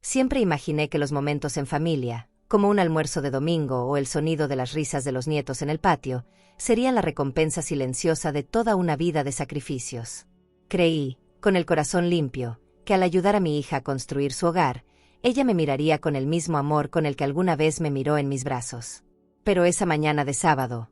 Siempre imaginé que los momentos en familia, como un almuerzo de domingo o el sonido de las risas de los nietos en el patio, serían la recompensa silenciosa de toda una vida de sacrificios. Creí, con el corazón limpio, que al ayudar a mi hija a construir su hogar, ella me miraría con el mismo amor con el que alguna vez me miró en mis brazos. Pero esa mañana de sábado,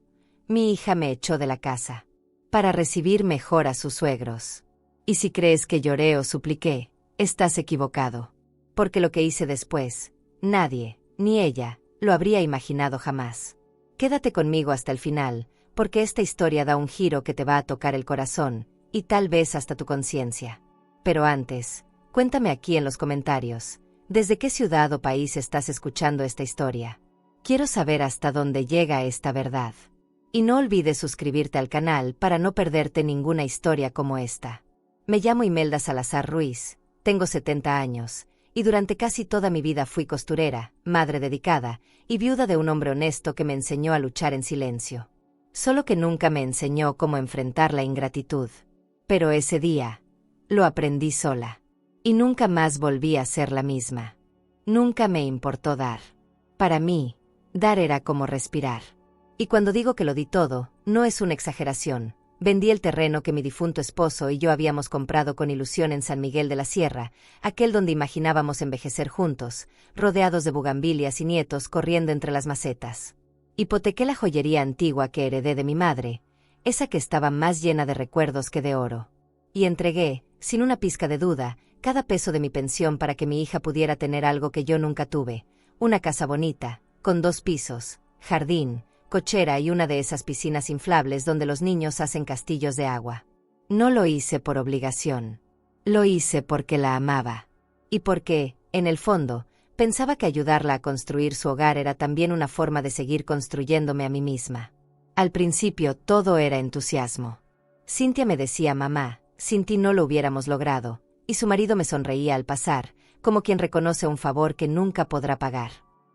mi hija me echó de la casa, para recibir mejor a sus suegros. Y si crees que lloré o supliqué, estás equivocado. Porque lo que hice después, nadie, ni ella, lo habría imaginado jamás. Quédate conmigo hasta el final, porque esta historia da un giro que te va a tocar el corazón, y tal vez hasta tu conciencia. Pero antes, cuéntame aquí en los comentarios, ¿desde qué ciudad o país estás escuchando esta historia? Quiero saber hasta dónde llega esta verdad. Y no olvides suscribirte al canal para no perderte ninguna historia como esta. Me llamo Imelda Salazar Ruiz, tengo 70 años, y durante casi toda mi vida fui costurera, madre dedicada, y viuda de un hombre honesto que me enseñó a luchar en silencio. Solo que nunca me enseñó cómo enfrentar la ingratitud. Pero ese día, lo aprendí sola. Y nunca más volví a ser la misma. Nunca me importó dar. Para mí, dar era como respirar. Y cuando digo que lo di todo, no es una exageración. Vendí el terreno que mi difunto esposo y yo habíamos comprado con ilusión en San Miguel de la Sierra, aquel donde imaginábamos envejecer juntos, rodeados de bugambilias y nietos corriendo entre las macetas. Hipotequé la joyería antigua que heredé de mi madre, esa que estaba más llena de recuerdos que de oro. Y entregué, sin una pizca de duda, cada peso de mi pensión para que mi hija pudiera tener algo que yo nunca tuve, una casa bonita, con 2 pisos, jardín, cochera y una de esas piscinas inflables donde los niños hacen castillos de agua. No lo hice por obligación. Lo hice porque la amaba. Y porque, en el fondo, pensaba que ayudarla a construir su hogar era también una forma de seguir construyéndome a mí misma. Al principio todo era entusiasmo. Cintia me decía mamá, sin ti no lo hubiéramos logrado, y su marido me sonreía al pasar, como quien reconoce un favor que nunca podrá pagar.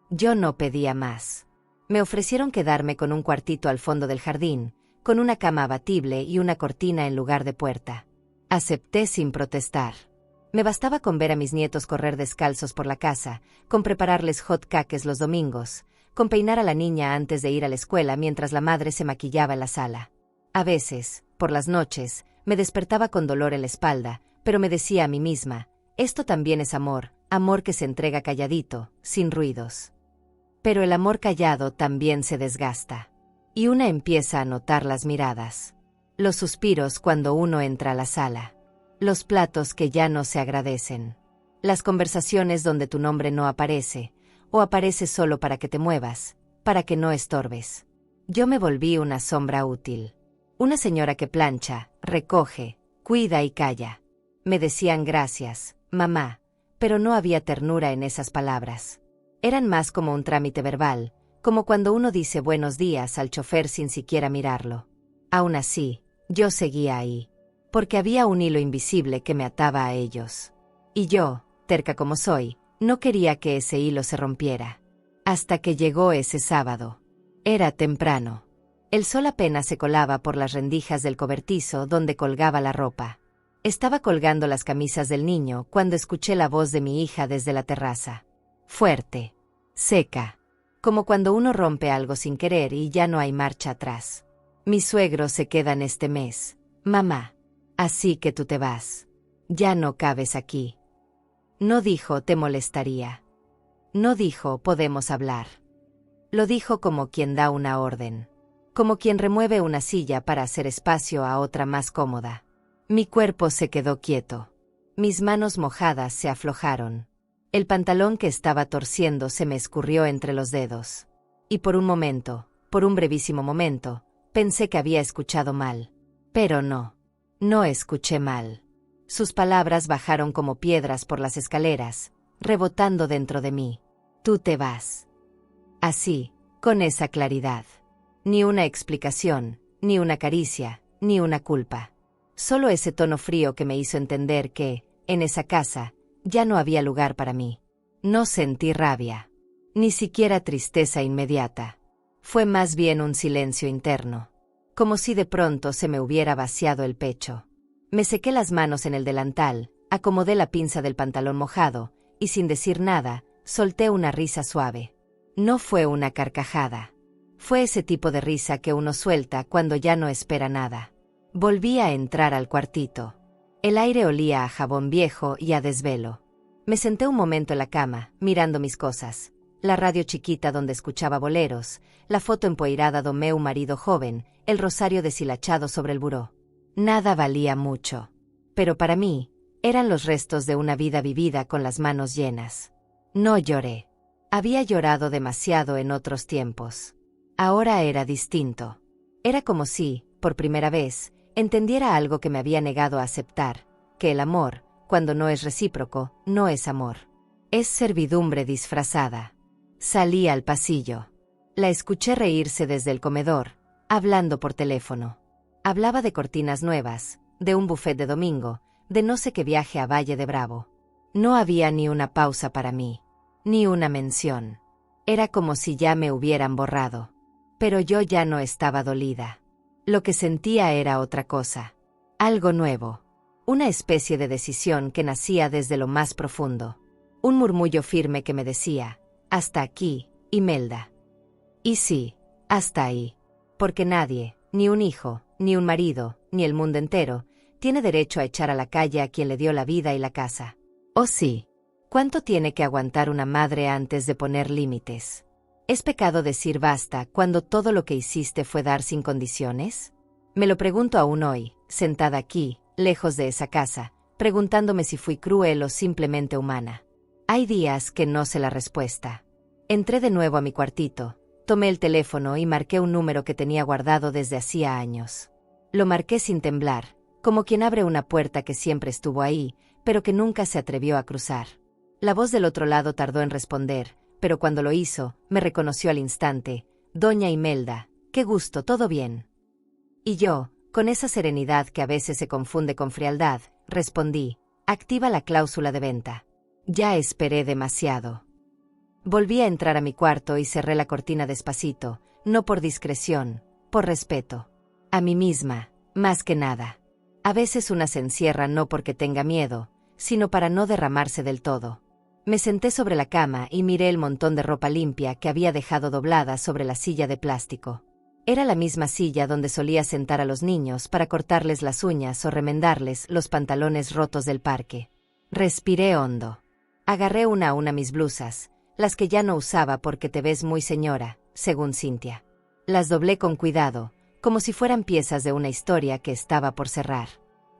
Yo no pedía más. Me ofrecieron quedarme con un cuartito al fondo del jardín, con una cama abatible y una cortina en lugar de puerta. Acepté sin protestar. Me bastaba con ver a mis nietos correr descalzos por la casa, con prepararles hot cakes los domingos, con peinar a la niña antes de ir a la escuela mientras la madre se maquillaba en la sala. A veces, por las noches, me despertaba con dolor en la espalda, pero me decía a mí misma, esto también es amor, amor que se entrega calladito, sin ruidos. Pero el amor callado también se desgasta. Y una empieza a notar las miradas. Los suspiros cuando uno entra a la sala. Los platos que ya no se agradecen. Las conversaciones donde tu nombre no aparece, o aparece solo para que te muevas, para que no estorbes. Yo me volví una sombra útil. Una señora que plancha, recoge, cuida y calla. Me decían gracias, mamá, pero no había ternura en esas palabras. Eran más como un trámite verbal, como cuando uno dice buenos días al chofer sin siquiera mirarlo. Aún así, yo seguía ahí, porque había un hilo invisible que me ataba a ellos. Y yo, terca como soy, no quería que ese hilo se rompiera. Hasta que llegó ese sábado. Era temprano. El sol apenas se colaba por las rendijas del cobertizo donde colgaba la ropa. Estaba colgando las camisas del niño cuando escuché la voz de mi hija desde la terraza. Fuerte, seca, como cuando uno rompe algo sin querer y ya no hay marcha atrás. Mis suegros se quedan este mes, mamá, así que tú te vas. Ya no cabes aquí. No dijo te molestaría. No dijo podemos hablar. Lo dijo como quien da una orden, como quien remueve una silla para hacer espacio a otra más cómoda. Mi cuerpo se quedó quieto. Mis manos mojadas se aflojaron. El pantalón que estaba torciendo se me escurrió entre los dedos. Y por un momento, por un brevísimo momento, pensé que había escuchado mal. Pero no. No escuché mal. Sus palabras bajaron como piedras por las escaleras, rebotando dentro de mí. Tú te vas. Así, con esa claridad. Ni una explicación, ni una caricia, ni una culpa. Solo ese tono frío que me hizo entender que, en esa casa, ya no había lugar para mí. No sentí rabia. Ni siquiera tristeza inmediata. Fue más bien un silencio interno. Como si de pronto se me hubiera vaciado el pecho. Me sequé las manos en el delantal, acomodé la pinza del pantalón mojado, y sin decir nada, solté una risa suave. No fue una carcajada. Fue ese tipo de risa que uno suelta cuando ya no espera nada. Volví a entrar al cuartito. El aire olía a jabón viejo y a desvelo. Me senté un momento en la cama, mirando mis cosas. La radio chiquita donde escuchaba boleros, la foto empoeirada de meu marido joven, el rosario deshilachado sobre el buró. Nada valía mucho. Pero para mí, eran los restos de una vida vivida con las manos llenas. No lloré. Había llorado demasiado en otros tiempos. Ahora era distinto. Era como si, por primera vez, entendiera algo que me había negado a aceptar, que el amor, cuando no es recíproco, no es amor. Es servidumbre disfrazada. Salí al pasillo. La escuché reírse desde el comedor, hablando por teléfono. Hablaba de cortinas nuevas, de un buffet de domingo, de no sé qué viaje a Valle de Bravo. No había ni una pausa para mí, ni una mención. Era como si ya me hubieran borrado. Pero yo ya no estaba dolida. Lo que sentía era otra cosa. Algo nuevo. Una especie de decisión que nacía desde lo más profundo. Un murmullo firme que me decía, hasta aquí, Imelda. Y sí, hasta ahí. Porque nadie, ni un hijo, ni un marido, ni el mundo entero, tiene derecho a echar a la calle a quien le dio la vida y la casa. ¿Oh sí? ¿Cuánto tiene que aguantar una madre antes de poner límites? ¿Es pecado decir basta cuando todo lo que hiciste fue dar sin condiciones? Me lo pregunto aún hoy, sentada aquí, lejos de esa casa, preguntándome si fui cruel o simplemente humana. Hay días que no sé la respuesta. Entré de nuevo a mi cuartito, tomé el teléfono y marqué un número que tenía guardado desde hacía años. Lo marqué sin temblar, como quien abre una puerta que siempre estuvo ahí, pero que nunca se atrevió a cruzar. La voz del otro lado tardó en responder, pero cuando lo hizo, me reconoció al instante. Doña Imelda, qué gusto, ¿todo bien? Y yo, con esa serenidad que a veces se confunde con frialdad, respondí, activa la cláusula de venta. Ya esperé demasiado. Volví a entrar a mi cuarto y cerré la cortina despacito, no por discreción, por respeto. A mí misma, más que nada. A veces una se encierra no porque tenga miedo, sino para no derramarse del todo. Me senté sobre la cama y miré el montón de ropa limpia que había dejado doblada sobre la silla de plástico. Era la misma silla donde solía sentar a los niños para cortarles las uñas o remendarles los pantalones rotos del parque. Respiré hondo. Agarré una a una mis blusas, las que ya no usaba porque te ves muy señora, según Cintia. Las doblé con cuidado, como si fueran piezas de una historia que estaba por cerrar.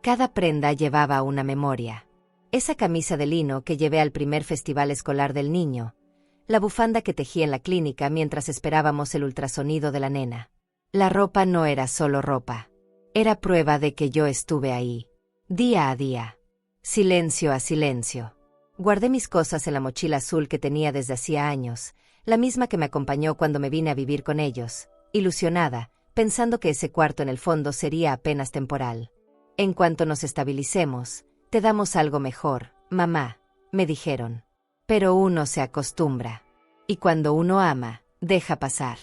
Cada prenda llevaba una memoria. Esa camisa de lino que llevé al primer festival escolar del niño, la bufanda que tejí en la clínica mientras esperábamos el ultrasonido de la nena. La ropa no era solo ropa. Era prueba de que yo estuve ahí, día a día. Silencio a silencio. Guardé mis cosas en la mochila azul que tenía desde hacía años, la misma que me acompañó cuando me vine a vivir con ellos, ilusionada, pensando que ese cuarto en el fondo sería apenas temporal. En cuanto nos estabilicemos, te damos algo mejor, mamá, me dijeron. Pero uno se acostumbra. Y cuando uno ama, deja pasar.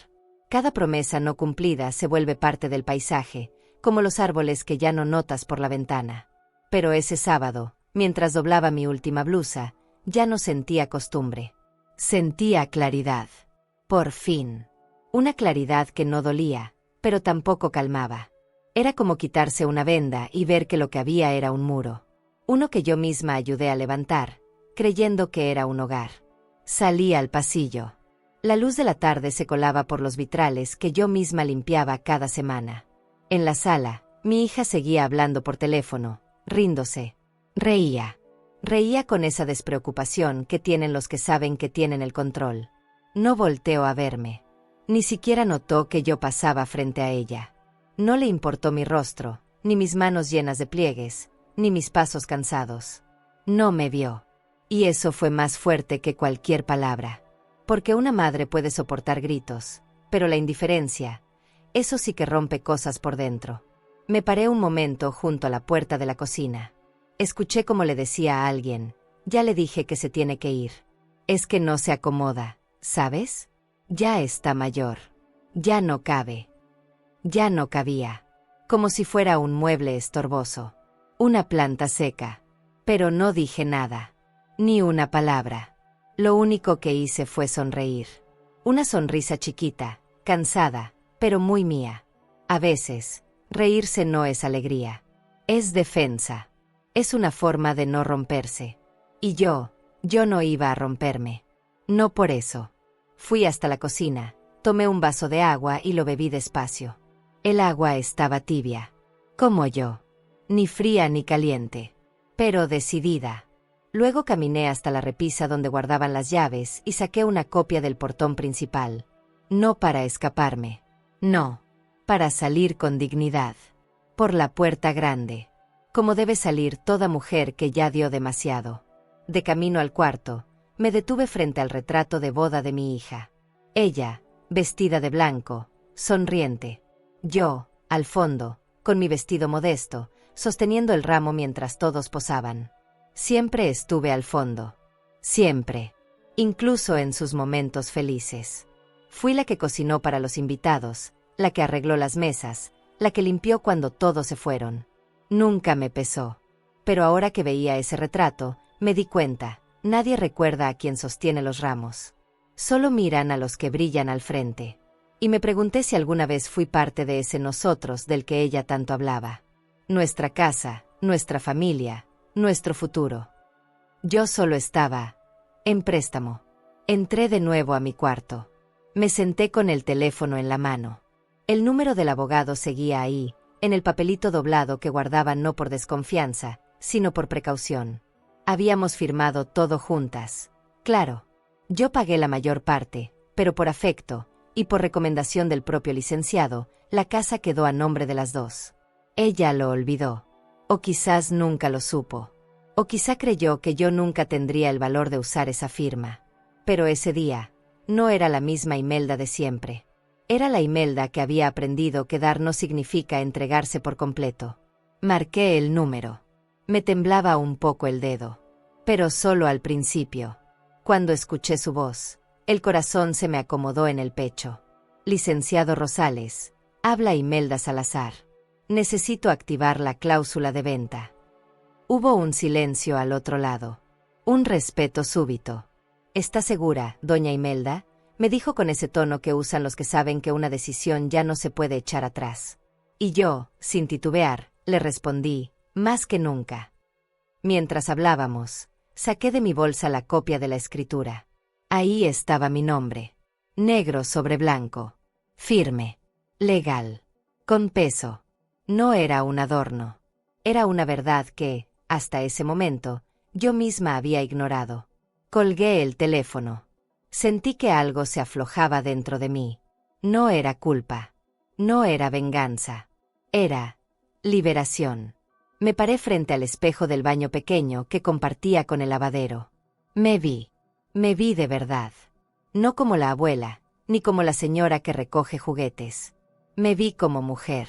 Cada promesa no cumplida se vuelve parte del paisaje, como los árboles que ya no notas por la ventana. Pero ese sábado, mientras doblaba mi última blusa, ya no sentía costumbre. Sentía claridad. Por fin. Una claridad que no dolía, pero tampoco calmaba. Era como quitarse una venda y ver que lo que había era un muro. Uno que yo misma ayudé a levantar, creyendo que era un hogar. Salí al pasillo. La luz de la tarde se colaba por los vitrales que yo misma limpiaba cada semana. En la sala, mi hija seguía hablando por teléfono, riéndose. Reía. Reía con esa despreocupación que tienen los que saben que tienen el control. No volteó a verme. Ni siquiera notó que yo pasaba frente a ella. No le importó mi rostro, ni mis manos llenas de pliegues, ni mis pasos cansados. No me vio. Y eso fue más fuerte que cualquier palabra. Porque una madre puede soportar gritos, pero la indiferencia, eso sí que rompe cosas por dentro. Me paré un momento junto a la puerta de la cocina. Escuché como le decía a alguien, ya le dije que se tiene que ir. Es que no se acomoda, ¿sabes? Ya está mayor. Ya no cabe. Ya no cabía. Como si fuera un mueble estorboso. Una planta seca. Pero no dije nada. Ni una palabra. Lo único que hice fue sonreír. Una sonrisa chiquita, cansada, pero muy mía. A veces, reírse no es alegría. Es defensa. Es una forma de no romperse. Y yo no iba a romperme. No por eso. Fui hasta la cocina, tomé un vaso de agua y lo bebí despacio. El agua estaba tibia. Como yo. Ni fría ni caliente. Pero decidida. Luego caminé hasta la repisa donde guardaban las llaves y saqué una copia del portón principal. No para escaparme. No. Para salir con dignidad. Por la puerta grande. Como debe salir toda mujer que ya dio demasiado. De camino al cuarto, me detuve frente al retrato de boda de mi hija. Ella, vestida de blanco, sonriente. Yo, al fondo, con mi vestido modesto, sosteniendo el ramo mientras todos posaban. Siempre estuve al fondo. Siempre. Incluso en sus momentos felices. Fui la que cocinó para los invitados, la que arregló las mesas, la que limpió cuando todos se fueron. Nunca me pesó. Pero ahora que veía ese retrato, me di cuenta, nadie recuerda a quien sostiene los ramos. Solo miran a los que brillan al frente. Y me pregunté si alguna vez fui parte de ese nosotros del que ella tanto hablaba. Nuestra casa, nuestra familia, nuestro futuro. Yo solo estaba en préstamo. Entré de nuevo a mi cuarto. Me senté con el teléfono en la mano. El número del abogado seguía ahí, en el papelito doblado que guardaba no por desconfianza, sino por precaución. Habíamos firmado todo juntas. Claro. Yo pagué la mayor parte, pero por afecto, y por recomendación del propio licenciado, la casa quedó a nombre de las dos. Ella lo olvidó. O quizás nunca lo supo. O quizá creyó que yo nunca tendría el valor de usar esa firma. Pero ese día, no era la misma Imelda de siempre. Era la Imelda que había aprendido que dar no significa entregarse por completo. Marqué el número. Me temblaba un poco el dedo. Pero solo al principio. Cuando escuché su voz, el corazón se me acomodó en el pecho. Licenciado Rosales, habla Imelda Salazar. Necesito activar la cláusula de venta. Hubo un silencio al otro lado. Un respeto súbito. ¿Está segura, doña Imelda?, me dijo con ese tono que usan los que saben que una decisión ya no se puede echar atrás. Y yo, sin titubear, le respondí, más que nunca. Mientras hablábamos, saqué de mi bolsa la copia de la escritura. Ahí estaba mi nombre. Negro sobre blanco. Firme. Legal. Con peso. No era un adorno. Era una verdad que, hasta ese momento, yo misma había ignorado. Colgué el teléfono. Sentí que algo se aflojaba dentro de mí. No era culpa. No era venganza. Era liberación. Me paré frente al espejo del baño pequeño que compartía con el lavadero. Me vi de verdad. No como la abuela, ni como la señora que recoge juguetes. Me vi como mujer,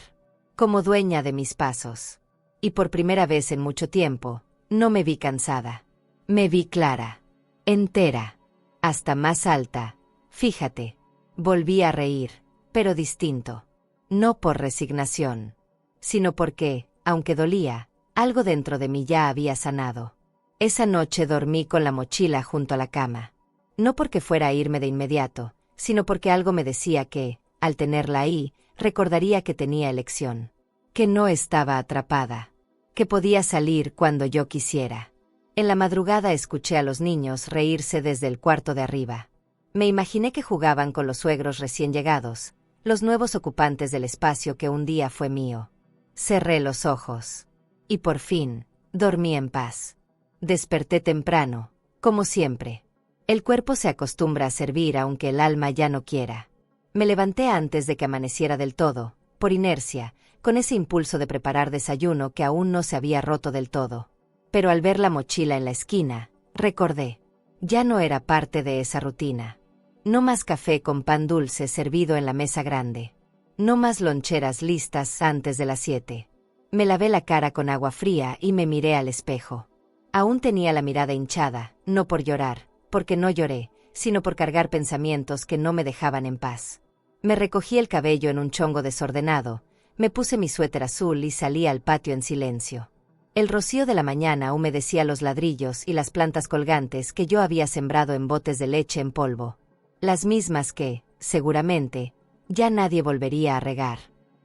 como dueña de mis pasos. Y por primera vez en mucho tiempo, no me vi cansada. Me vi clara, entera, hasta más alta. Fíjate, volví a reír, pero distinto. No por resignación, sino porque, aunque dolía, algo dentro de mí ya había sanado. Esa noche dormí con la mochila junto a la cama. No porque fuera a irme de inmediato, sino porque algo me decía que, al tenerla ahí, recordaría que tenía elección. Que no estaba atrapada. Que podía salir cuando yo quisiera. En la madrugada escuché a los niños reírse desde el cuarto de arriba. Me imaginé que jugaban con los suegros recién llegados, los nuevos ocupantes del espacio que un día fue mío. Cerré los ojos. Y por fin, dormí en paz. Desperté temprano, como siempre. El cuerpo se acostumbra a servir aunque el alma ya no quiera. Me levanté antes de que amaneciera del todo, por inercia, con ese impulso de preparar desayuno que aún no se había roto del todo. Pero al ver la mochila en la esquina, recordé. Ya no era parte de esa rutina. No más café con pan dulce servido en la mesa grande. No más loncheras listas antes de las 7. Me lavé la cara con agua fría y me miré al espejo. Aún tenía la mirada hinchada, no por llorar, porque no lloré, sino por cargar pensamientos que no me dejaban en paz. Me recogí el cabello en un chongo desordenado, me puse mi suéter azul y salí al patio en silencio. El rocío de la mañana humedecía los ladrillos y las plantas colgantes que yo había sembrado en botes de leche en polvo. Las mismas que, seguramente, ya nadie volvería a regar.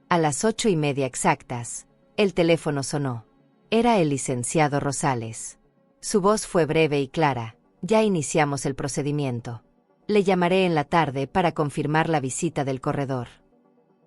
A las 8:30 exactas, el teléfono sonó. Era el licenciado Rosales. Su voz fue breve y clara. Ya iniciamos el procedimiento. Le llamaré en la tarde para confirmar la visita del corredor.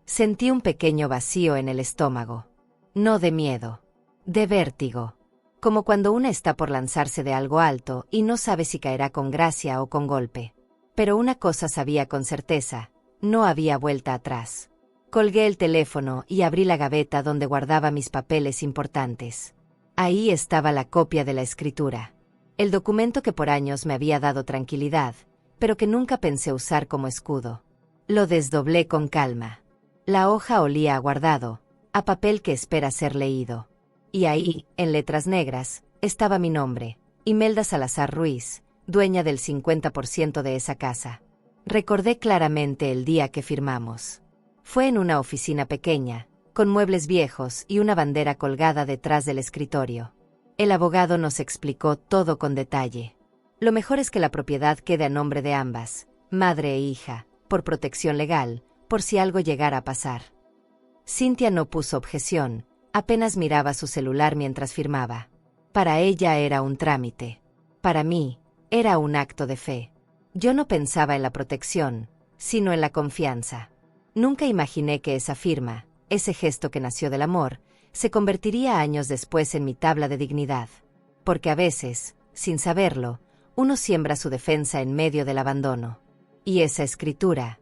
Sentí un pequeño vacío en el estómago. No de miedo, de vértigo. Como cuando una está por lanzarse de algo alto y no sabe si caerá con gracia o con golpe. Pero una cosa sabía con certeza, no había vuelta atrás. Colgué el teléfono y abrí la gaveta donde guardaba mis papeles importantes. Ahí estaba la copia de la escritura. El documento que por años me había dado tranquilidad, pero que nunca pensé usar como escudo. Lo desdoblé con calma. La hoja olía a guardado, a papel que espera ser leído. Y ahí, en letras negras, estaba mi nombre, Imelda Salazar Ruiz, dueña del 50% de esa casa. Recordé claramente el día que firmamos. Fue en una oficina pequeña, con muebles viejos y una bandera colgada detrás del escritorio. El abogado nos explicó todo con detalle. Lo mejor es que la propiedad quede a nombre de ambas, madre e hija, por protección legal, por si algo llegara a pasar. Cintia no puso objeción, apenas miraba su celular mientras firmaba. Para ella era un trámite. Para mí, era un acto de fe. Yo no pensaba en la protección, sino en la confianza. Nunca imaginé que esa firma, ese gesto que nació del amor, se convertiría años después en mi tabla de dignidad. Porque a veces, sin saberlo, uno siembra su defensa en medio del abandono. Y esa escritura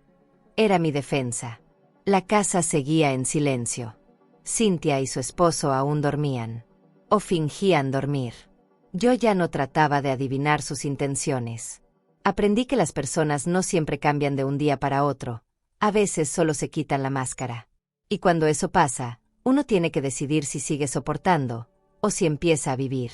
era mi defensa. La casa seguía en silencio. Cintia y su esposo aún dormían. O fingían dormir. Yo ya no trataba de adivinar sus intenciones. Aprendí que las personas no siempre cambian de un día para otro. A veces solo se quitan la máscara. Y cuando eso pasa, uno tiene que decidir si sigue soportando, o si empieza a vivir.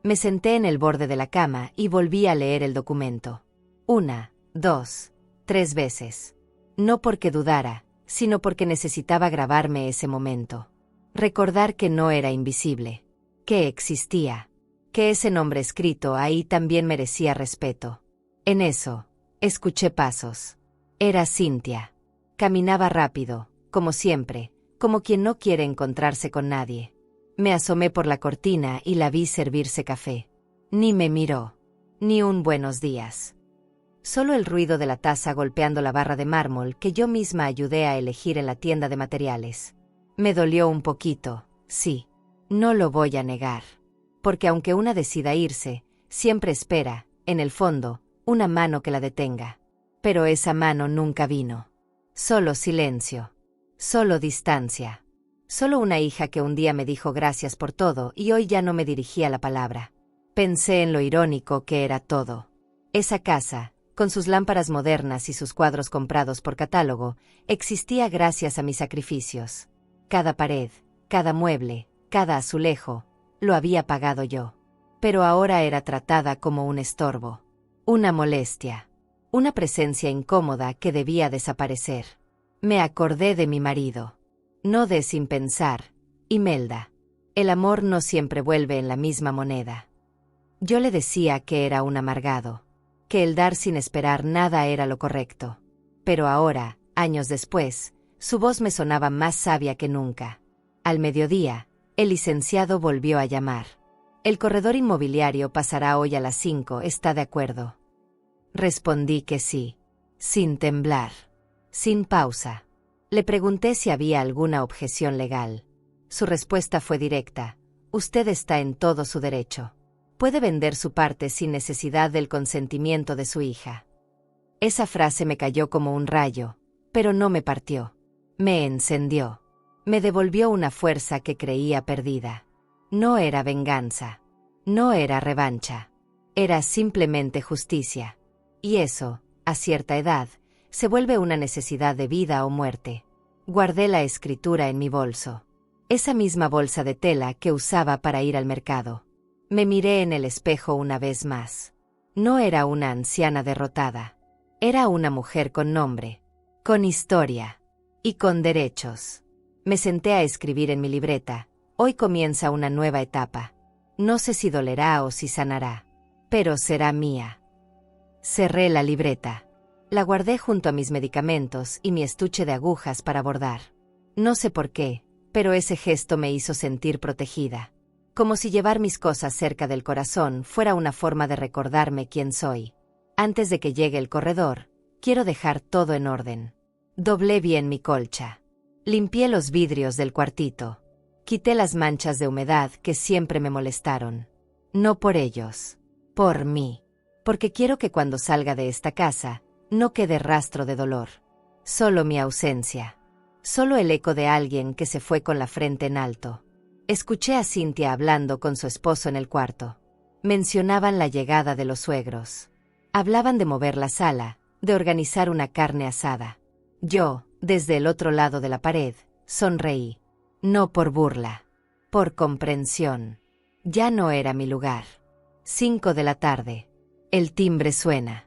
Me senté en el borde de la cama y volví a leer el documento. 1, 2, 3 veces. No porque dudara, sino porque necesitaba grabarme ese momento. Recordar que no era invisible, que existía, que ese nombre escrito ahí también merecía respeto. En eso, escuché pasos. Era Cintia. Caminaba rápido, como siempre, como quien no quiere encontrarse con nadie. Me asomé por la cortina y la vi servirse café. Ni me miró, ni un buenos días. Solo el ruido de la taza golpeando la barra de mármol que yo misma ayudé a elegir en la tienda de materiales. Me dolió un poquito, sí, no lo voy a negar. Porque aunque una decida irse, siempre espera, en el fondo, una mano que la detenga. Pero esa mano nunca vino. Solo silencio. Solo distancia. Solo una hija que un día me dijo gracias por todo y hoy ya no me dirigía la palabra. Pensé en lo irónico que era todo. Esa casa, con sus lámparas modernas y sus cuadros comprados por catálogo, existía gracias a mis sacrificios. Cada pared, cada mueble, cada azulejo, lo había pagado yo. Pero ahora era tratada como un estorbo. Una molestia. Una presencia incómoda que debía desaparecer. Me acordé de mi marido. No de sin pensar, Imelda. El amor no siempre vuelve en la misma moneda. Yo le decía que era un amargado, que el dar sin esperar nada era lo correcto. Pero ahora, años después, su voz me sonaba más sabia que nunca. Al mediodía, el licenciado volvió a llamar. El corredor inmobiliario pasará hoy a las 5, ¿está de acuerdo? Respondí que sí, sin temblar, sin pausa. Le pregunté si había alguna objeción legal. Su respuesta fue directa: usted está en todo su derecho. Puede vender su parte sin necesidad del consentimiento de su hija. Esa frase me cayó como un rayo, pero no me partió. Me encendió. Me devolvió una fuerza que creía perdida. No era venganza. No era revancha. Era simplemente justicia. Y eso, a cierta edad, se vuelve una necesidad de vida o muerte. Guardé la escritura en mi bolso. Esa misma bolsa de tela que usaba para ir al mercado. Me miré en el espejo una vez más. No era una anciana derrotada. Era una mujer con nombre, con historia y con derechos. Me senté a escribir en mi libreta, Hoy comienza una nueva etapa. No sé si dolerá o si sanará, pero será mía. Cerré la libreta. La guardé junto a mis medicamentos y mi estuche de agujas para bordar. No sé por qué, pero ese gesto me hizo sentir protegida. Como si llevar mis cosas cerca del corazón fuera una forma de recordarme quién soy. Antes de que llegue el corredor, quiero dejar todo en orden. Doblé bien mi colcha. Limpié los vidrios del cuartito. Quité las manchas de humedad que siempre me molestaron. No por ellos, por mí. Porque quiero que cuando salga de esta casa, no quede rastro de dolor. Solo mi ausencia. Solo el eco de alguien que se fue con la frente en alto. Escuché a Cynthia hablando con su esposo en el cuarto. Mencionaban la llegada de los suegros. Hablaban de mover la sala, de organizar una carne asada. Yo, desde el otro lado de la pared, sonreí. No por burla, por comprensión. Ya no era mi lugar. 5 de la tarde. El timbre suena.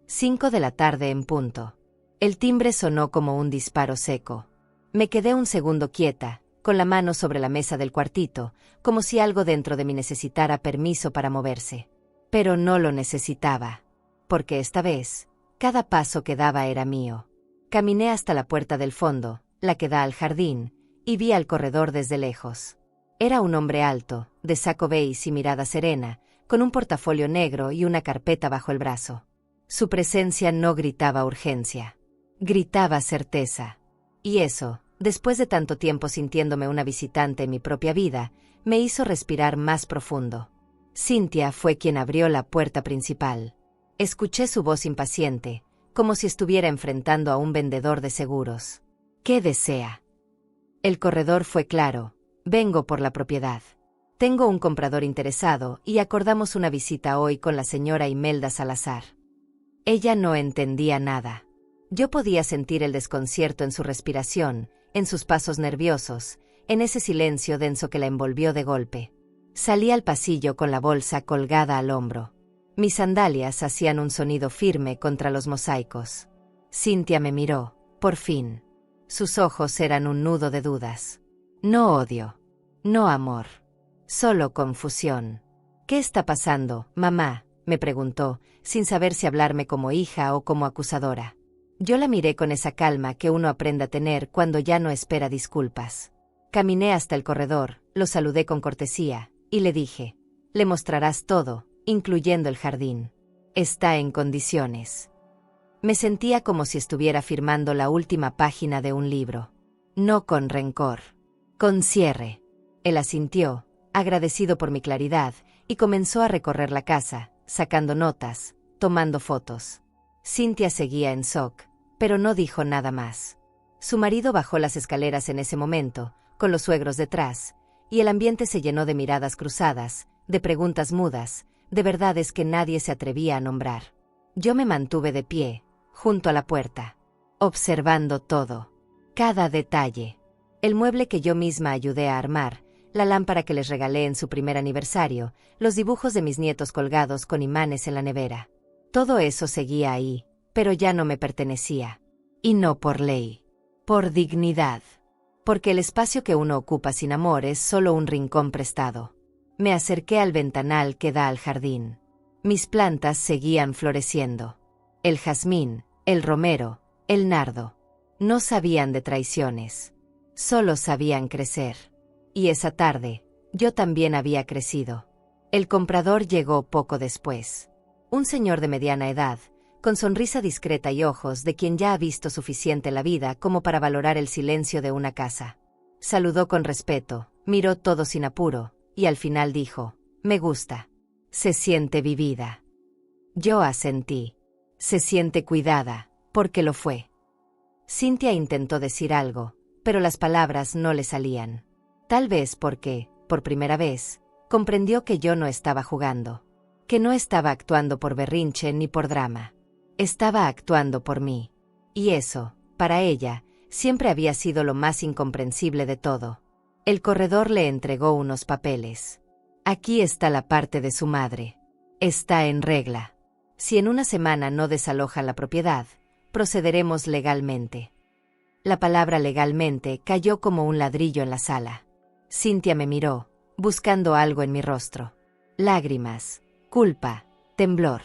5 de la tarde en punto. El timbre sonó como un disparo seco. Me quedé un segundo quieta, con la mano sobre la mesa del cuartito, como si algo dentro de mí necesitara permiso para moverse. Pero no lo necesitaba, porque esta vez, cada paso que daba era mío. Caminé hasta la puerta del fondo, la que da al jardín, y vi al corredor desde lejos. Era un hombre alto, de saco beige y mirada serena, con un portafolio negro y una carpeta bajo el brazo. Su presencia no gritaba urgencia, gritaba certeza. Y eso, después de tanto tiempo sintiéndome una visitante en mi propia vida, me hizo respirar más profundo. Cynthia fue quien abrió la puerta principal. Escuché su voz impaciente, como si estuviera enfrentando a un vendedor de seguros. ¿Qué desea? El corredor fue claro. Vengo por la propiedad. Tengo un comprador interesado y acordamos una visita hoy con la señora Imelda Salazar. Ella no entendía nada. Yo podía sentir el desconcierto en su respiración, en sus pasos nerviosos, en ese silencio denso que la envolvió de golpe. Salí al pasillo con la bolsa colgada al hombro. Mis sandalias hacían un sonido firme contra los mosaicos. Cynthia me miró, por fin. Sus ojos eran un nudo de dudas. No odio. No amor. Solo confusión. ¿Qué está pasando, mamá?, me preguntó, sin saber si hablarme como hija o como acusadora. Yo la miré con esa calma que uno aprende a tener cuando ya no espera disculpas. Caminé hasta el corredor, lo saludé con cortesía, y le dije, le mostrarás todo, incluyendo el jardín. Está en condiciones. Me sentía como si estuviera firmando la última página de un libro. No con rencor. Con cierre. Él asintió, agradecido por mi claridad, y comenzó a recorrer la casa, sacando notas, tomando fotos. Cynthia seguía en shock, pero no dijo nada más. Su marido bajó las escaleras en ese momento, con los suegros detrás, y el ambiente se llenó de miradas cruzadas, de preguntas mudas, de verdades que nadie se atrevía a nombrar. Yo me mantuve de pie, junto a la puerta, observando todo, cada detalle. El mueble que yo misma ayudé a armar, la lámpara que les regalé en su primer aniversario, los dibujos de mis nietos colgados con imanes en la nevera. Todo eso seguía ahí, pero ya no me pertenecía. Y no por ley, por dignidad. Porque el espacio que uno ocupa sin amor es solo un rincón prestado. Me acerqué al ventanal que da al jardín. Mis plantas seguían floreciendo. El jazmín, el romero, el nardo. No sabían de traiciones. Solo sabían crecer. Y esa tarde, yo también había crecido. El comprador llegó poco después. Un señor de mediana edad, con sonrisa discreta y ojos de quien ya ha visto suficiente en la vida como para valorar el silencio de una casa. Saludó con respeto, miró todo sin apuro, y al final dijo, «Me gusta. Se siente vivida». Yo asentí. Se siente cuidada, porque lo fue. Cynthia intentó decir algo, pero las palabras no le salían. Tal vez porque, por primera vez, comprendió que yo no estaba jugando. Que no estaba actuando por berrinche ni por drama. Estaba actuando por mí. Y eso, para ella, siempre había sido lo más incomprensible de todo. El corredor le entregó unos papeles. Aquí está la parte de su madre. Está en regla. Si en una semana no desaloja la propiedad, procederemos legalmente. La palabra legalmente cayó como un ladrillo en la sala. Cintia me miró, buscando algo en mi rostro. Lágrimas, culpa, temblor.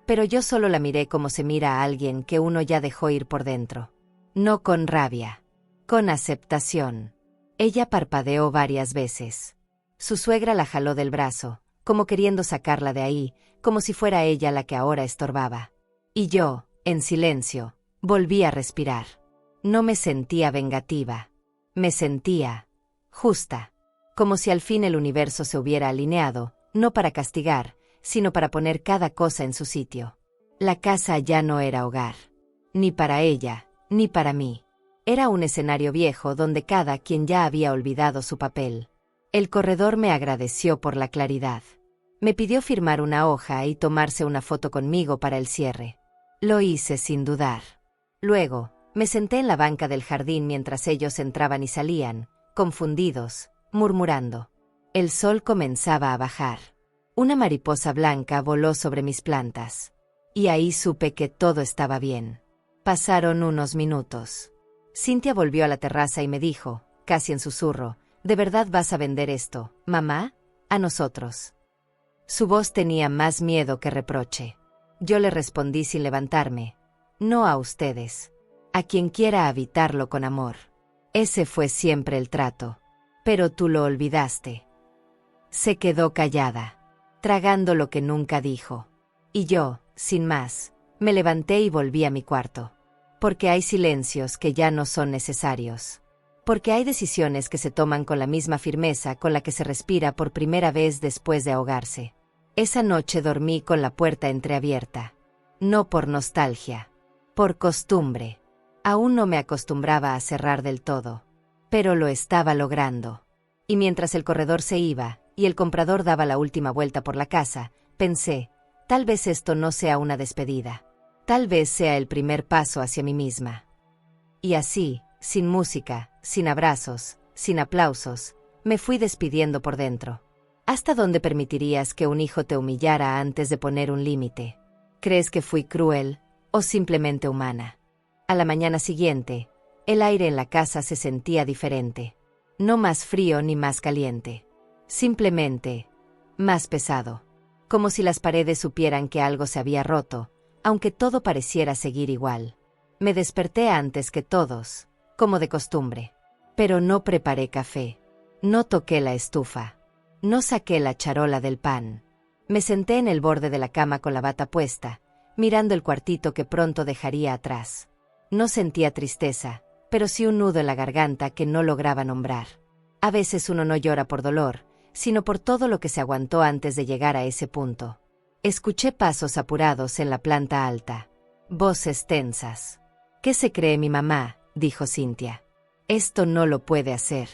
Pero yo solo la miré como se mira a alguien que uno ya dejó ir por dentro. No con rabia, con aceptación. Ella parpadeó varias veces. Su suegra la jaló del brazo, como queriendo sacarla de ahí, como si fuera ella la que ahora estorbaba. Y yo, en silencio, volví a respirar. No me sentía vengativa. Me sentía justa. Como si al fin el universo se hubiera alineado, no para castigar, sino para poner cada cosa en su sitio. La casa ya no era hogar. Ni para ella, ni para mí. Era un escenario viejo donde cada quien ya había olvidado su papel. El corredor me agradeció por la claridad. Me pidió firmar una hoja y tomarse una foto conmigo para el cierre. Lo hice sin dudar. Luego, me senté en la banca del jardín mientras ellos entraban y salían, confundidos, murmurando. El sol comenzaba a bajar. Una mariposa blanca voló sobre mis plantas. Y ahí supe que todo estaba bien. Pasaron unos minutos. Cintia volvió a la terraza y me dijo, casi en susurro, ¿de verdad vas a vender esto, mamá? A nosotros. Su voz tenía más miedo que reproche. Yo le respondí sin levantarme. No a ustedes. A quien quiera habitarlo con amor. Ese fue siempre el trato. Pero tú lo olvidaste. Se quedó callada, tragando lo que nunca dijo. Y yo, sin más, me levanté y volví a mi cuarto. Porque hay silencios que ya no son necesarios. Porque hay decisiones que se toman con la misma firmeza con la que se respira por primera vez después de ahogarse. Esa noche dormí con la puerta entreabierta. No por nostalgia. Por costumbre. Aún no me acostumbraba a cerrar del todo. Pero lo estaba logrando. Y mientras el corredor se iba, y el comprador daba la última vuelta por la casa, pensé, tal vez esto no sea una despedida. Tal vez sea el primer paso hacia mí misma. Y así, sin música, sin abrazos, sin aplausos, me fui despidiendo por dentro. ¿Hasta dónde permitirías que un hijo te humillara antes de poner un límite? ¿Crees que fui cruel, o simplemente humana? A la mañana siguiente, el aire en la casa se sentía diferente. No más frío ni más caliente. Simplemente, más pesado. Como si las paredes supieran que algo se había roto, aunque todo pareciera seguir igual. Me desperté antes que todos, como de costumbre. Pero no preparé café. No toqué la estufa. No saqué la charola del pan. Me senté en el borde de la cama con la bata puesta, mirando el cuartito que pronto dejaría atrás. No sentía tristeza, pero sí un nudo en la garganta que no lograba nombrar. A veces uno no llora por dolor, sino por todo lo que se aguantó antes de llegar a ese punto. Escuché pasos apurados en la planta alta. Voces tensas. ¿Qué se cree mi mamá?, dijo Cintia. Esto no lo puede hacer.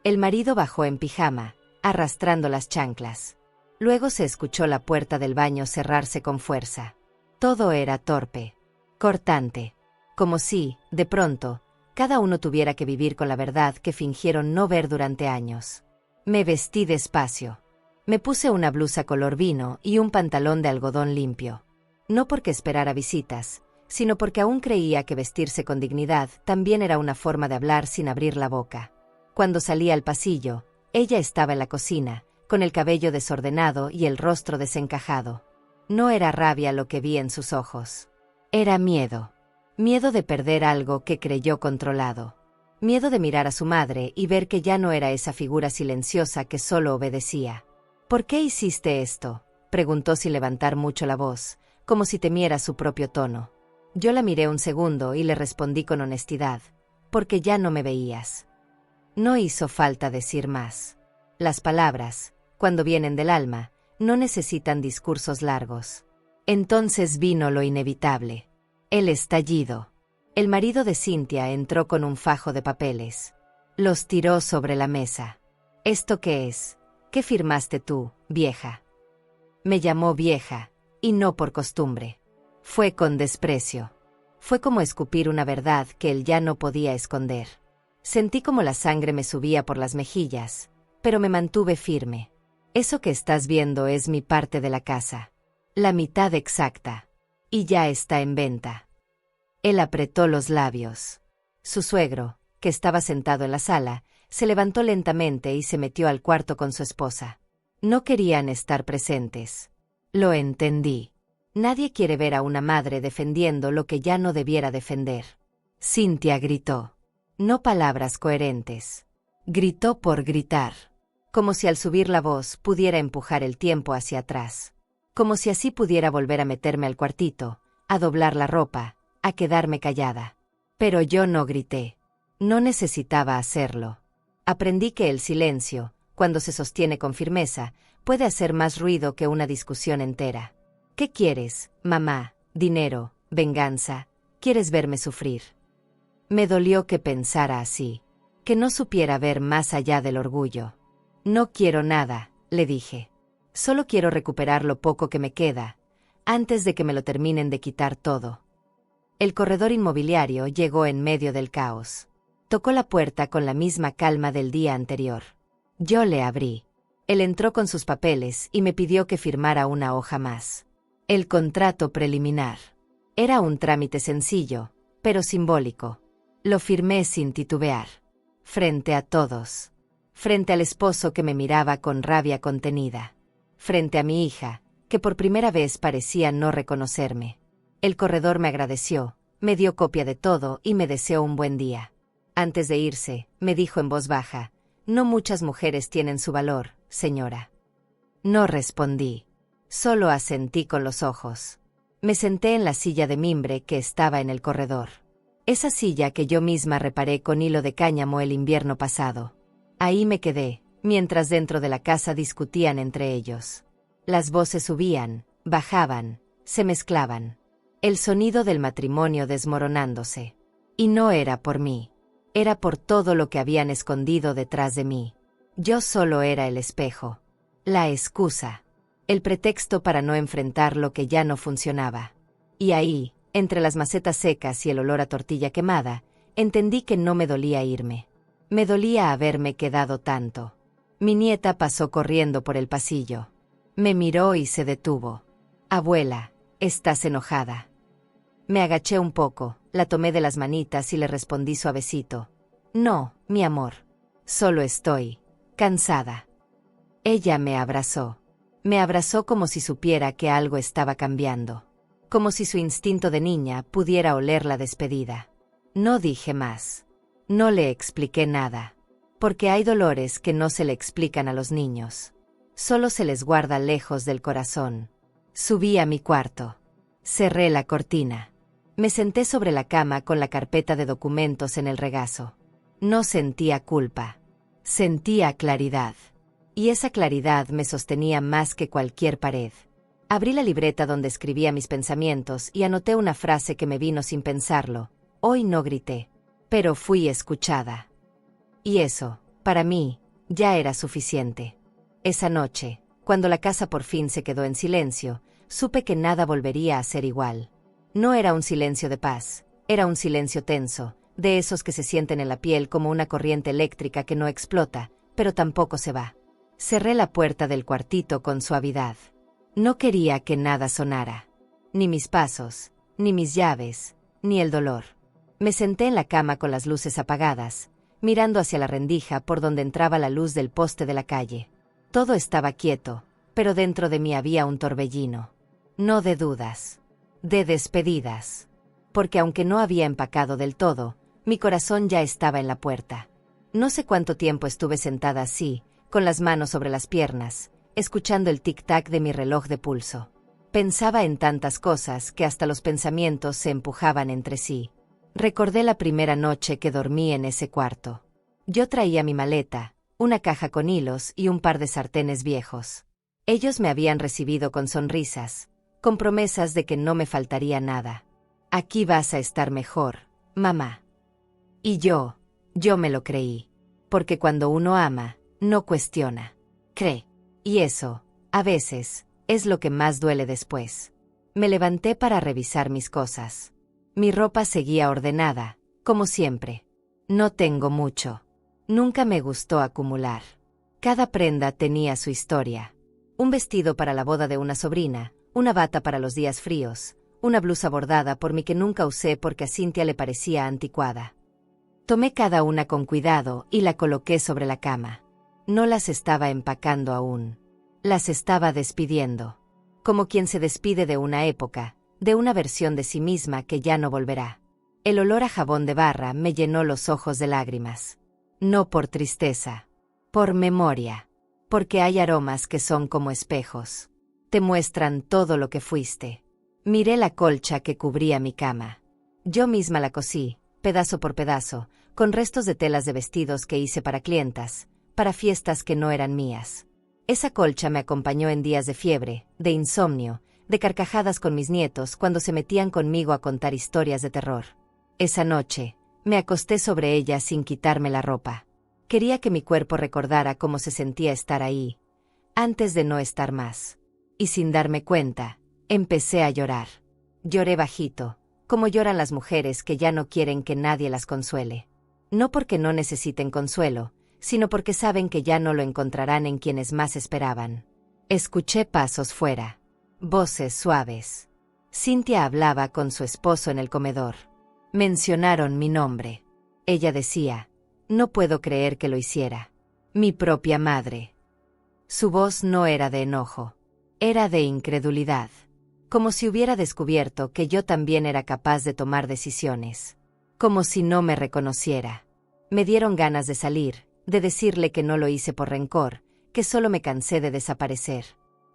El marido bajó en pijama, arrastrando las chanclas. Luego se escuchó la puerta del baño cerrarse con fuerza. Todo era torpe, cortante. Como si, de pronto, cada uno tuviera que vivir con la verdad que fingieron no ver durante años. Me vestí despacio. Me puse una blusa color vino y un pantalón de algodón limpio. No porque esperara visitas, sino porque aún creía que vestirse con dignidad también era una forma de hablar sin abrir la boca. Cuando salí al pasillo, ella estaba en la cocina, con el cabello desordenado y el rostro desencajado. No era rabia lo que vi en sus ojos. Era miedo. Miedo de perder algo que creyó controlado. Miedo de mirar a su madre y ver que ya no era esa figura silenciosa que solo obedecía. ¿Por qué hiciste esto?, preguntó sin levantar mucho la voz, como si temiera su propio tono. Yo la miré un segundo y le respondí con honestidad, porque ya no me veías. No hizo falta decir más. Las palabras, cuando vienen del alma, no necesitan discursos largos. Entonces vino lo inevitable. El estallido. El marido de Cintia entró con un fajo de papeles. Los tiró sobre la mesa. ¿Esto qué es? ¿Qué firmaste tú, vieja? Me llamó vieja, y no por costumbre. Fue con desprecio. Fue como escupir una verdad que él ya no podía esconder. Sentí como la sangre me subía por las mejillas, pero me mantuve firme. Eso que estás viendo es mi parte de la casa. La mitad exacta. Y ya está en venta. Él apretó los labios. Su suegro, que estaba sentado en la sala, Se levantó lentamente y se metió al cuarto con su esposa. No querían estar presentes. Lo entendí. Nadie quiere ver a una madre defendiendo lo que ya no debiera defender. Cynthia gritó. No palabras coherentes. Gritó por gritar. Como si al subir la voz pudiera empujar el tiempo hacia atrás. Como si así pudiera volver a meterme al cuartito, a doblar la ropa, a quedarme callada. Pero yo no grité. No necesitaba hacerlo. Aprendí que el silencio, cuando se sostiene con firmeza, puede hacer más ruido que una discusión entera. ¿Qué quieres, mamá? ¿Dinero? ¿Venganza? ¿Quieres verme sufrir? Me dolió que pensara así, que no supiera ver más allá del orgullo. No quiero nada, le dije. Solo quiero recuperar lo poco que me queda, antes de que me lo terminen de quitar todo. El corredor inmobiliario llegó en medio del caos. Tocó la puerta con la misma calma del día anterior. Yo le abrí. Él entró con sus papeles y me pidió que firmara una hoja más. El contrato preliminar. Era un trámite sencillo, pero simbólico. Lo firmé sin titubear. Frente a todos. Frente al esposo que me miraba con rabia contenida. Frente a mi hija, que por primera vez parecía no reconocerme. El corredor me agradeció, me dio copia de todo y me deseó un buen día. Antes de irse, me dijo en voz baja, «No muchas mujeres tienen su valor, señora». No respondí. Solo asentí con los ojos. Me senté en la silla de mimbre que estaba en el corredor. Esa silla que yo misma reparé con hilo de cáñamo el invierno pasado. Ahí me quedé, mientras dentro de la casa discutían entre ellos. Las voces subían, bajaban, se mezclaban. El sonido del matrimonio desmoronándose. Y no era por mí. Era por todo lo que habían escondido detrás de mí. Yo solo era el espejo. La excusa. El pretexto para no enfrentar lo que ya no funcionaba. Y ahí, entre las macetas secas y el olor a tortilla quemada, entendí que no me dolía irme. Me dolía haberme quedado tanto. Mi nieta pasó corriendo por el pasillo. Me miró y se detuvo. «Abuela, ¿estás enojada?» Me agaché un poco, la tomé de las manitas y le respondí suavecito. «No, mi amor. Solo estoy cansada». Ella me abrazó. Me abrazó como si supiera que algo estaba cambiando. Como si su instinto de niña pudiera oler la despedida. No dije más. No le expliqué nada. Porque hay dolores que no se le explican a los niños. Solo se les guarda lejos del corazón. Subí a mi cuarto. Cerré la cortina. Me senté sobre la cama con la carpeta de documentos en el regazo. No sentía culpa. Sentía claridad. Y esa claridad me sostenía más que cualquier pared. Abrí la libreta donde escribía mis pensamientos y anoté una frase que me vino sin pensarlo. Hoy no grité, pero fui escuchada. Y eso, para mí, ya era suficiente. Esa noche, cuando la casa por fin se quedó en silencio, supe que nada volvería a ser igual. No era un silencio de paz, era un silencio tenso, de esos que se sienten en la piel como una corriente eléctrica que no explota, pero tampoco se va. Cerré la puerta del cuartito con suavidad. No quería que nada sonara. Ni mis pasos, ni mis llaves, ni el dolor. Me senté en la cama con las luces apagadas, mirando hacia la rendija por donde entraba la luz del poste de la calle. Todo estaba quieto, pero dentro de mí había un torbellino. No de dudas. De despedidas. Porque aunque no había empacado del todo, mi corazón ya estaba en la puerta. No sé cuánto tiempo estuve sentada así, con las manos sobre las piernas, escuchando el tic-tac de mi reloj de pulso. Pensaba en tantas cosas que hasta los pensamientos se empujaban entre sí. Recordé la primera noche que dormí en ese cuarto. Yo traía mi maleta, una caja con hilos y un par de sartenes viejos. Ellos me habían recibido con sonrisas, con promesas de que no me faltaría nada. Aquí vas a estar mejor, mamá. Y yo me lo creí. Porque cuando uno ama, no cuestiona. Cree. Y eso, a veces, es lo que más duele después. Me levanté para revisar mis cosas. Mi ropa seguía ordenada, como siempre. No tengo mucho. Nunca me gustó acumular. Cada prenda tenía su historia. Un vestido para la boda de una sobrina, una bata para los días fríos, una blusa bordada por mí que nunca usé porque a Cynthia le parecía anticuada. Tomé cada una con cuidado y la coloqué sobre la cama. No las estaba empacando aún. Las estaba despidiendo. Como quien se despide de una época, de una versión de sí misma que ya no volverá. El olor a jabón de barra me llenó los ojos de lágrimas. No por tristeza, por memoria. Porque hay aromas que son como espejos. Te muestran todo lo que fuiste. Miré la colcha que cubría mi cama. Yo misma la cosí, pedazo por pedazo, con restos de telas de vestidos que hice para clientas, para fiestas que no eran mías. Esa colcha me acompañó en días de fiebre, de insomnio, de carcajadas con mis nietos cuando se metían conmigo a contar historias de terror. Esa noche, me acosté sobre ella sin quitarme la ropa. Quería que mi cuerpo recordara cómo se sentía estar ahí, antes de no estar más. Y sin darme cuenta, empecé a llorar. Lloré bajito, como lloran las mujeres que ya no quieren que nadie las consuele. No porque no necesiten consuelo, sino porque saben que ya no lo encontrarán en quienes más esperaban. Escuché pasos fuera. Voces suaves. Cynthia hablaba con su esposo en el comedor. Mencionaron mi nombre. Ella decía, no puedo creer que lo hiciera. Mi propia madre. Su voz no era de enojo. Era de incredulidad. Como si hubiera descubierto que yo también era capaz de tomar decisiones. Como si no me reconociera. Me dieron ganas de salir, de decirle que no lo hice por rencor, que solo me cansé de desaparecer.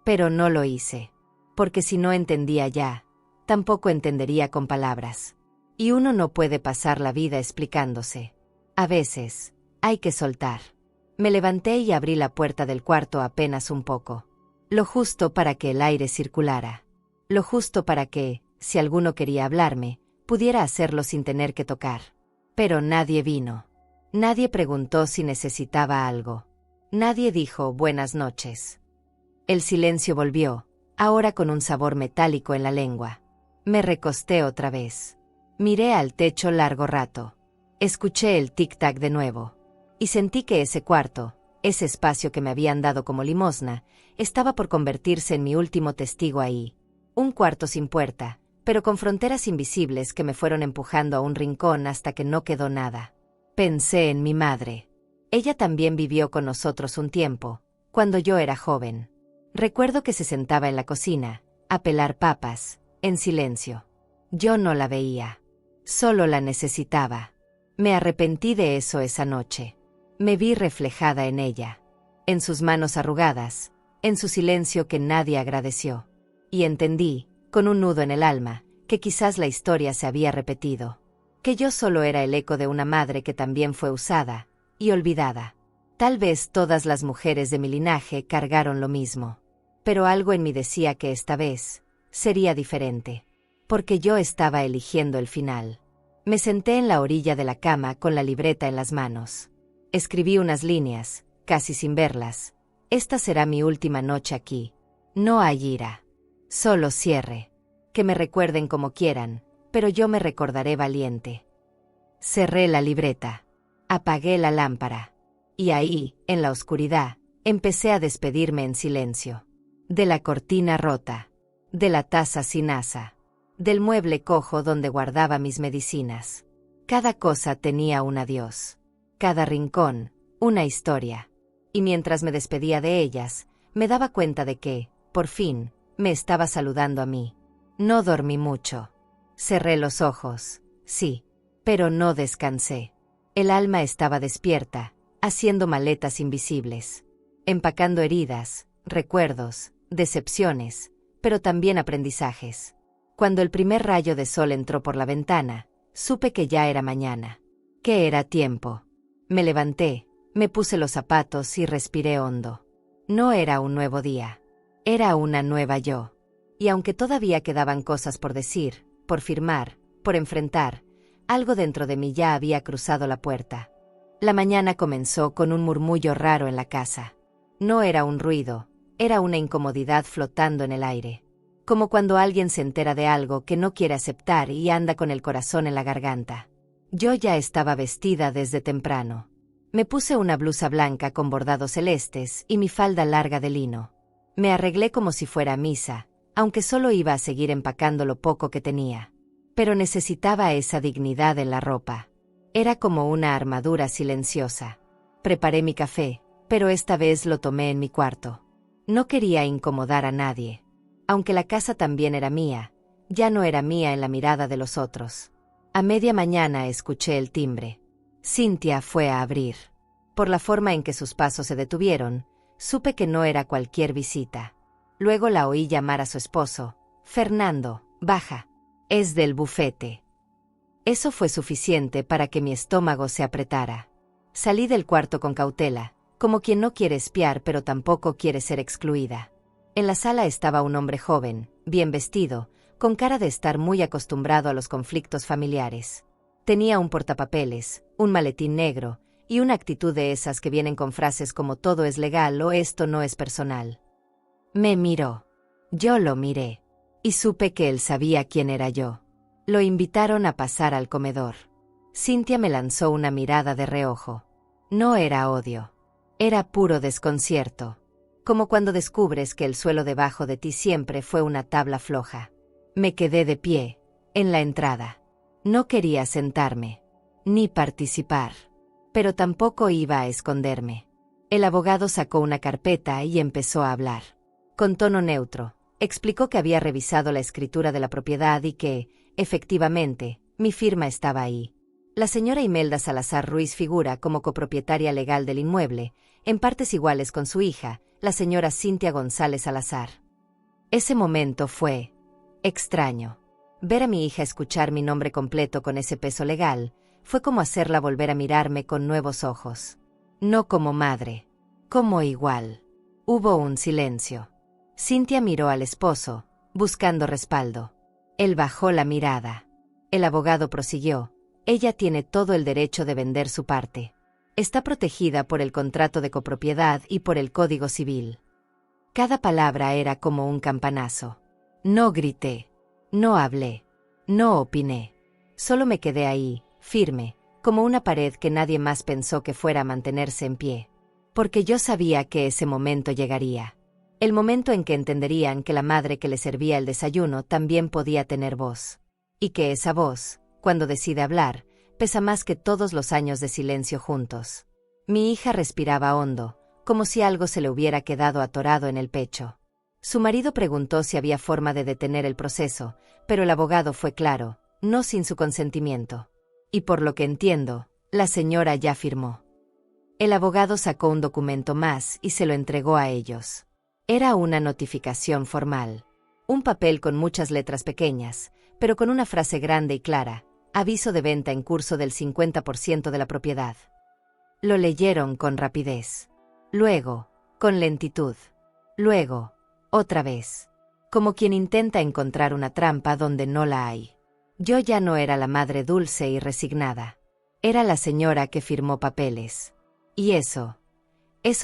Pero no lo hice. Porque si no entendía ya, tampoco entendería con palabras. Y uno no puede pasar la vida explicándose. A veces, hay que soltar. Me levanté y abrí la puerta del cuarto apenas un poco. Lo justo para que el aire circulara. Lo justo para que, si alguno quería hablarme, pudiera hacerlo sin tener que tocar. Pero nadie vino. Nadie preguntó si necesitaba algo. Nadie dijo buenas noches. El silencio volvió, ahora con un sabor metálico en la lengua. Me recosté otra vez. Miré al techo largo rato. Escuché el tic-tac de nuevo. Y sentí que ese cuarto, ese espacio que me habían dado como limosna, estaba por convertirse en mi último testigo ahí. Un cuarto sin puerta, pero con fronteras invisibles que me fueron empujando a un rincón hasta que no quedó nada. Pensé en mi madre. Ella también vivió con nosotros un tiempo, cuando yo era joven. Recuerdo que se sentaba en la cocina, a pelar papas, en silencio. Yo no la veía. Solo la necesitaba. Me arrepentí de eso esa noche. Me vi reflejada en ella. En sus manos arrugadas, en su silencio que nadie agradeció. Y entendí, con un nudo en el alma, que quizás la historia se había repetido. Que yo solo era el eco de una madre que también fue usada y olvidada. Tal vez todas las mujeres de mi linaje cargaron lo mismo. Pero algo en mí decía que esta vez sería diferente. Porque yo estaba eligiendo el final. Me senté en la orilla de la cama con la libreta en las manos. Escribí unas líneas, casi sin verlas. Esta será mi última noche aquí. No hay ira. Solo cierre. Que me recuerden como quieran, pero yo me recordaré valiente. Cerré la libreta. Apagué la lámpara. Y ahí, en la oscuridad, empecé a despedirme en silencio. De la cortina rota. De la taza sin asa. Del mueble cojo donde guardaba mis medicinas. Cada cosa tenía un adiós. Cada rincón, una historia. Y mientras me despedía de ellas, me daba cuenta de que, por fin, me estaba saludando a mí. No dormí mucho. Cerré los ojos, sí, pero no descansé. El alma estaba despierta, haciendo maletas invisibles. Empacando heridas, recuerdos, decepciones, pero también aprendizajes. Cuando el primer rayo de sol entró por la ventana, supe que ya era mañana. Que era tiempo. Me levanté, me puse los zapatos y respiré hondo. No era un nuevo día. Era una nueva yo. Y aunque todavía quedaban cosas por decir, por firmar, por enfrentar, algo dentro de mí ya había cruzado la puerta. La mañana comenzó con un murmullo raro en la casa. No era un ruido, era una incomodidad flotando en el aire. Como cuando alguien se entera de algo que no quiere aceptar y anda con el corazón en la garganta. Yo ya estaba vestida desde temprano. Me puse una blusa blanca con bordados celestes y mi falda larga de lino. Me arreglé como si fuera a misa, aunque solo iba a seguir empacando lo poco que tenía. Pero necesitaba esa dignidad en la ropa. Era como una armadura silenciosa. Preparé mi café, pero esta vez lo tomé en mi cuarto. No quería incomodar a nadie. Aunque la casa también era mía, ya no era mía en la mirada de los otros. A media mañana escuché el timbre. Cynthia fue a abrir. Por la forma en que sus pasos se detuvieron, supe que no era cualquier visita. Luego la oí llamar a su esposo. Fernando, baja. Es del bufete. Eso fue suficiente para que mi estómago se apretara. Salí del cuarto con cautela, como quien no quiere espiar pero tampoco quiere ser excluida. En la sala estaba un hombre joven, bien vestido, con cara de estar muy acostumbrado a los conflictos familiares. Tenía un portapapeles, un maletín negro, y una actitud de esas que vienen con frases como todo es legal o esto no es personal. Me miró. Yo lo miré. Y supe que él sabía quién era yo. Lo invitaron a pasar al comedor. Cynthia me lanzó una mirada de reojo. No era odio. Era puro desconcierto. Como cuando descubres que el suelo debajo de ti siempre fue una tabla floja. Me quedé de pie, en la entrada. No quería sentarme, ni participar. Pero tampoco iba a esconderme. El abogado sacó una carpeta y empezó a hablar. Con tono neutro, explicó que había revisado la escritura de la propiedad y que, efectivamente, mi firma estaba ahí. La señora Imelda Salazar Ruiz figura como copropietaria legal del inmueble, en partes iguales con su hija, la señora Cynthia González Salazar. Ese momento fue extraño. Ver a mi hija escuchar mi nombre completo con ese peso legal, fue como hacerla volver a mirarme con nuevos ojos. No como madre, como igual. Hubo un silencio. Cynthia miró al esposo, buscando respaldo. Él bajó la mirada. El abogado prosiguió. Ella tiene todo el derecho de vender su parte. Está protegida por el contrato de copropiedad y por el Código Civil. Cada palabra era como un campanazo. No grité, no hablé, no opiné. Solo me quedé ahí, firme, como una pared que nadie más pensó que fuera a mantenerse en pie. Porque yo sabía que ese momento llegaría. El momento en que entenderían que la madre que le servía el desayuno también podía tener voz. Y que esa voz, cuando decide hablar, pesa más que todos los años de silencio juntos. Mi hija respiraba hondo, como si algo se le hubiera quedado atorado en el pecho. Su marido preguntó si había forma de detener el proceso, pero el abogado fue claro, no sin su consentimiento. Y por lo que entiendo, la señora ya firmó. El abogado sacó un documento más y se lo entregó a ellos. Era una notificación formal. Un papel con muchas letras pequeñas, pero con una frase grande y clara. Aviso de venta en curso del 50% de la propiedad. Lo leyeron con rapidez. Luego, con lentitud. Luego, otra vez. Como quien intenta encontrar una trampa donde no la hay. Yo ya no era la madre dulce y resignada. Era la señora que firmó papeles. Y eso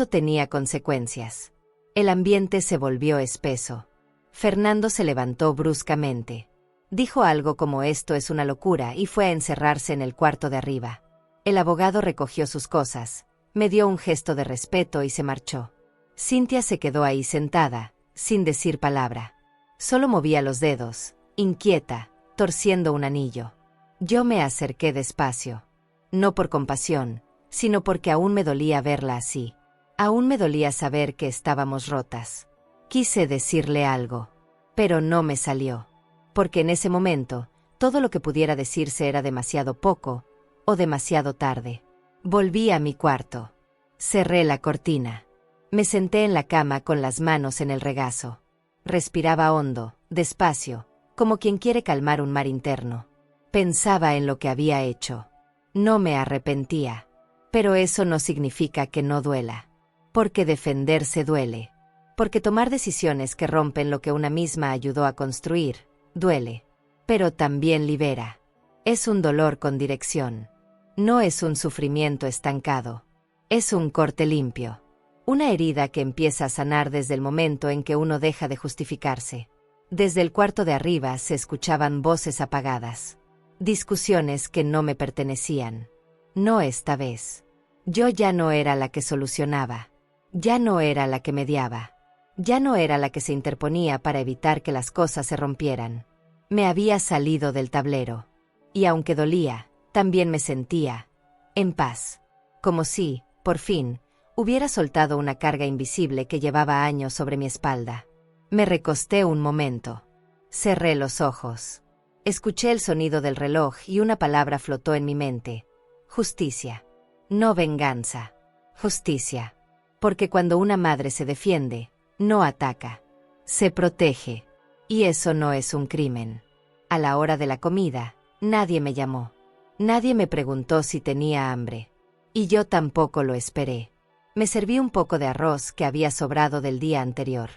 tenía consecuencias. El ambiente se volvió espeso. Fernando se levantó bruscamente. Dijo algo como esto es una locura y fue a encerrarse en el cuarto de arriba. El abogado recogió sus cosas, me dio un gesto de respeto y se marchó. Cynthia se quedó ahí sentada, sin decir palabra. Solo movía los dedos, inquieta, torciendo un anillo. Yo me acerqué despacio. No por compasión, sino porque aún me dolía verla así. Aún me dolía saber que estábamos rotas. Quise decirle algo, pero no me salió. Porque en ese momento, todo lo que pudiera decirse era demasiado poco, o demasiado tarde. Volví a mi cuarto. Cerré la cortina. Me senté en la cama con las manos en el regazo. Respiraba hondo, despacio, como quien quiere calmar un mar interno. Pensaba en lo que había hecho. No me arrepentía. Pero eso no significa que no duela. Porque defenderse duele. Porque tomar decisiones que rompen lo que una misma ayudó a construir, duele. Pero también libera. Es un dolor con dirección. No es un sufrimiento estancado. Es un corte limpio. Una herida que empieza a sanar desde el momento en que uno deja de justificarse. Desde el cuarto de arriba se escuchaban voces apagadas. Discusiones que no me pertenecían. No esta vez. Yo ya no era la que solucionaba. Ya no era la que mediaba. Ya no era la que se interponía para evitar que las cosas se rompieran. Me había salido del tablero. Y aunque dolía, también me sentía en paz, como si, por fin, hubiera soltado una carga invisible que llevaba años sobre mi espalda. Me recosté un momento. Cerré los ojos. Escuché el sonido del reloj y una palabra flotó en mi mente. Justicia. No venganza. Justicia. Porque cuando una madre se defiende, no ataca. Se protege. Y eso no es un crimen. A la hora de la comida, nadie me llamó. Nadie me preguntó si tenía hambre. Y yo tampoco lo esperé. Me serví un poco de arroz que había sobrado del día anterior.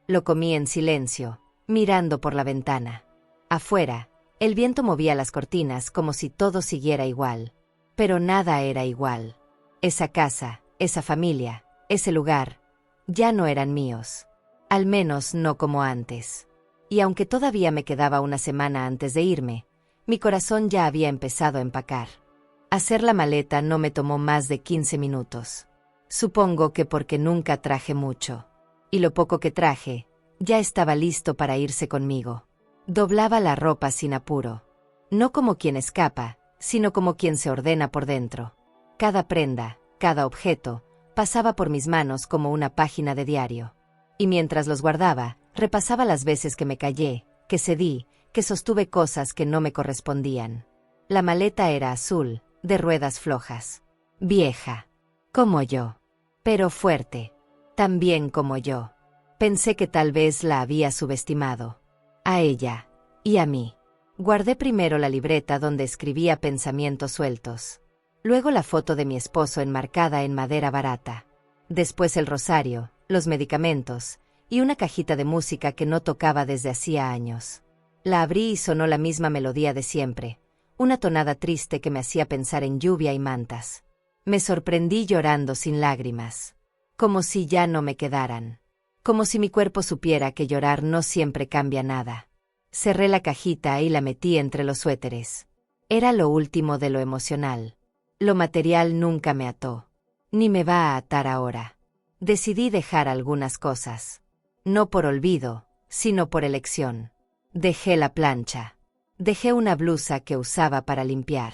Lo comí en silencio, mirando por la ventana. Afuera, el viento movía las cortinas como si todo siguiera igual. Pero nada era igual. Esa casa, esa familia, ese lugar, ya no eran míos. Al menos no como antes. Y aunque todavía me quedaba una semana antes de irme, mi corazón ya había empezado a empacar. Hacer la maleta no me tomó más de 15 minutos. Supongo que porque nunca traje mucho. Y lo poco que traje, ya estaba listo para irse conmigo. Doblaba la ropa sin apuro. No como quien escapa, sino como quien se ordena por dentro. Cada prenda, cada objeto, pasaba por mis manos como una página de diario. Y mientras los guardaba, repasaba las veces que me callé, que cedí, que sostuve cosas que no me correspondían. La maleta era azul, de ruedas flojas. Vieja. Como yo. Pero fuerte. También como yo. Pensé que tal vez la había subestimado. A ella. Y a mí. Guardé primero la libreta donde escribía pensamientos sueltos. Luego la foto de mi esposo enmarcada en madera barata. Después el rosario, los medicamentos, y una cajita de música que no tocaba desde hacía años. La abrí y sonó la misma melodía de siempre, una tonada triste que me hacía pensar en lluvia y mantas. Me sorprendí llorando sin lágrimas. Como si ya no me quedaran. Como si mi cuerpo supiera que llorar no siempre cambia nada. Cerré la cajita y la metí entre los suéteres. Era lo último de lo emocional. Lo material nunca me ató. Ni me va a atar ahora. Decidí dejar algunas cosas. No por olvido, sino por elección. Dejé la plancha. Dejé una blusa que usaba para limpiar.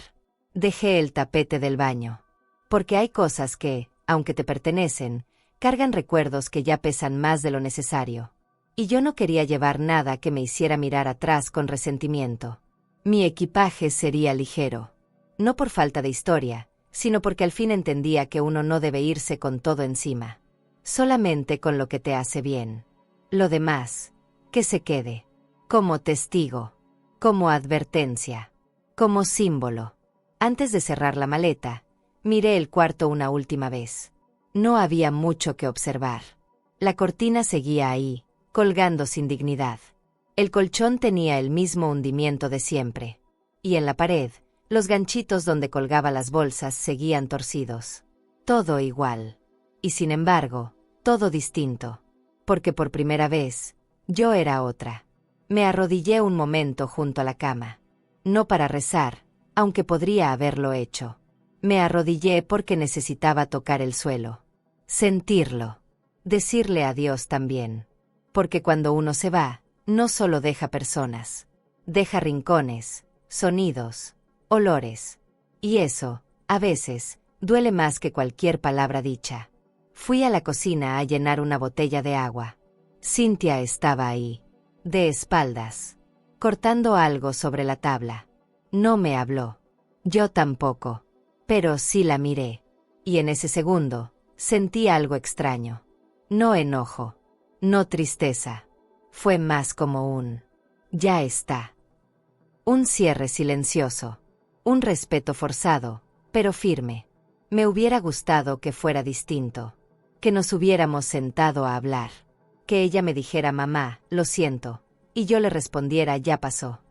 Dejé el tapete del baño. Porque hay cosas que, aunque te pertenecen, cargan recuerdos que ya pesan más de lo necesario. Y yo no quería llevar nada que me hiciera mirar atrás con resentimiento. Mi equipaje sería ligero. No por falta de historia, sino porque al fin entendía que uno no debe irse con todo encima. Solamente con lo que te hace bien. Lo demás, que se quede. Como testigo. Como advertencia. Como símbolo. Antes de cerrar la maleta, miré el cuarto una última vez. No había mucho que observar. La cortina seguía ahí, colgando sin dignidad. El colchón tenía el mismo hundimiento de siempre. Y en la pared, los ganchitos donde colgaba las bolsas seguían torcidos. Todo igual. Y sin embargo, todo distinto. Porque por primera vez, yo era otra. Me arrodillé un momento junto a la cama. No para rezar, aunque podría haberlo hecho. Me arrodillé porque necesitaba tocar el suelo. Sentirlo. Decirle adiós también. Porque cuando uno se va, no solo deja personas. Deja rincones, sonidos, olores. Y eso, a veces, duele más que cualquier palabra dicha. Fui a la cocina a llenar una botella de agua. Cynthia estaba ahí, de espaldas, cortando algo sobre la tabla. No me habló. Yo tampoco. Pero sí la miré. Y en ese segundo, sentí algo extraño. No enojo. No tristeza. Fue más como un ya está. Un cierre silencioso. Un respeto forzado, pero firme. Me hubiera gustado que fuera distinto. Que nos hubiéramos sentado a hablar. Que ella me dijera mamá, lo siento, y yo le respondiera ya pasó.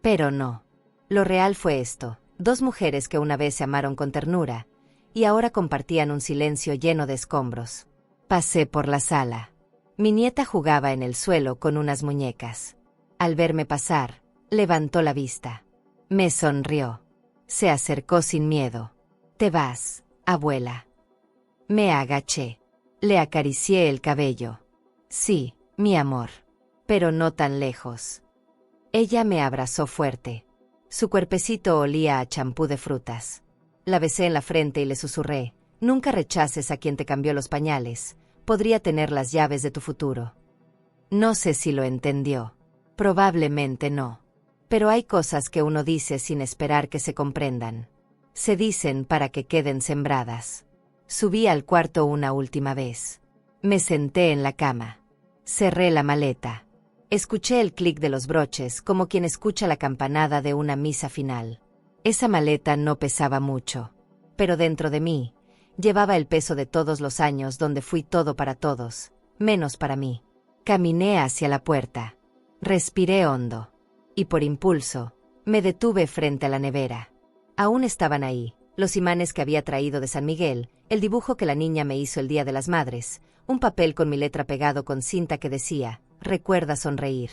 Pero no. Lo real fue esto, 2 mujeres que una vez se amaron con ternura, y ahora compartían un silencio lleno de escombros. Pasé por la sala. Mi nieta jugaba en el suelo con unas muñecas. Al verme pasar, levantó la vista. Me sonrió. Se acercó sin miedo. «¿Te vas, abuela?» Me agaché. Le acaricié el cabello. «Sí, mi amor. Pero no tan lejos». Ella me abrazó fuerte. Su cuerpecito olía a champú de frutas. La besé en la frente y le susurré: nunca rechaces a quien te cambió los pañales, podría tener las llaves de tu futuro. No sé si lo entendió. Probablemente no. Pero hay cosas que uno dice sin esperar que se comprendan. Se dicen para que queden sembradas. Subí al cuarto una última vez. Me senté en la cama. Cerré la maleta. Escuché el clic de los broches como quien escucha la campanada de una misa final. Esa maleta no pesaba mucho. Pero dentro de mí, llevaba el peso de todos los años donde fui todo para todos, menos para mí. Caminé hacia la puerta. Respiré hondo. Y por impulso, me detuve frente a la nevera. Aún estaban ahí, los imanes que había traído de San Miguel, el dibujo que la niña me hizo el Día de las Madres, un papel con mi letra pegado con cinta que decía: recuerda sonreír.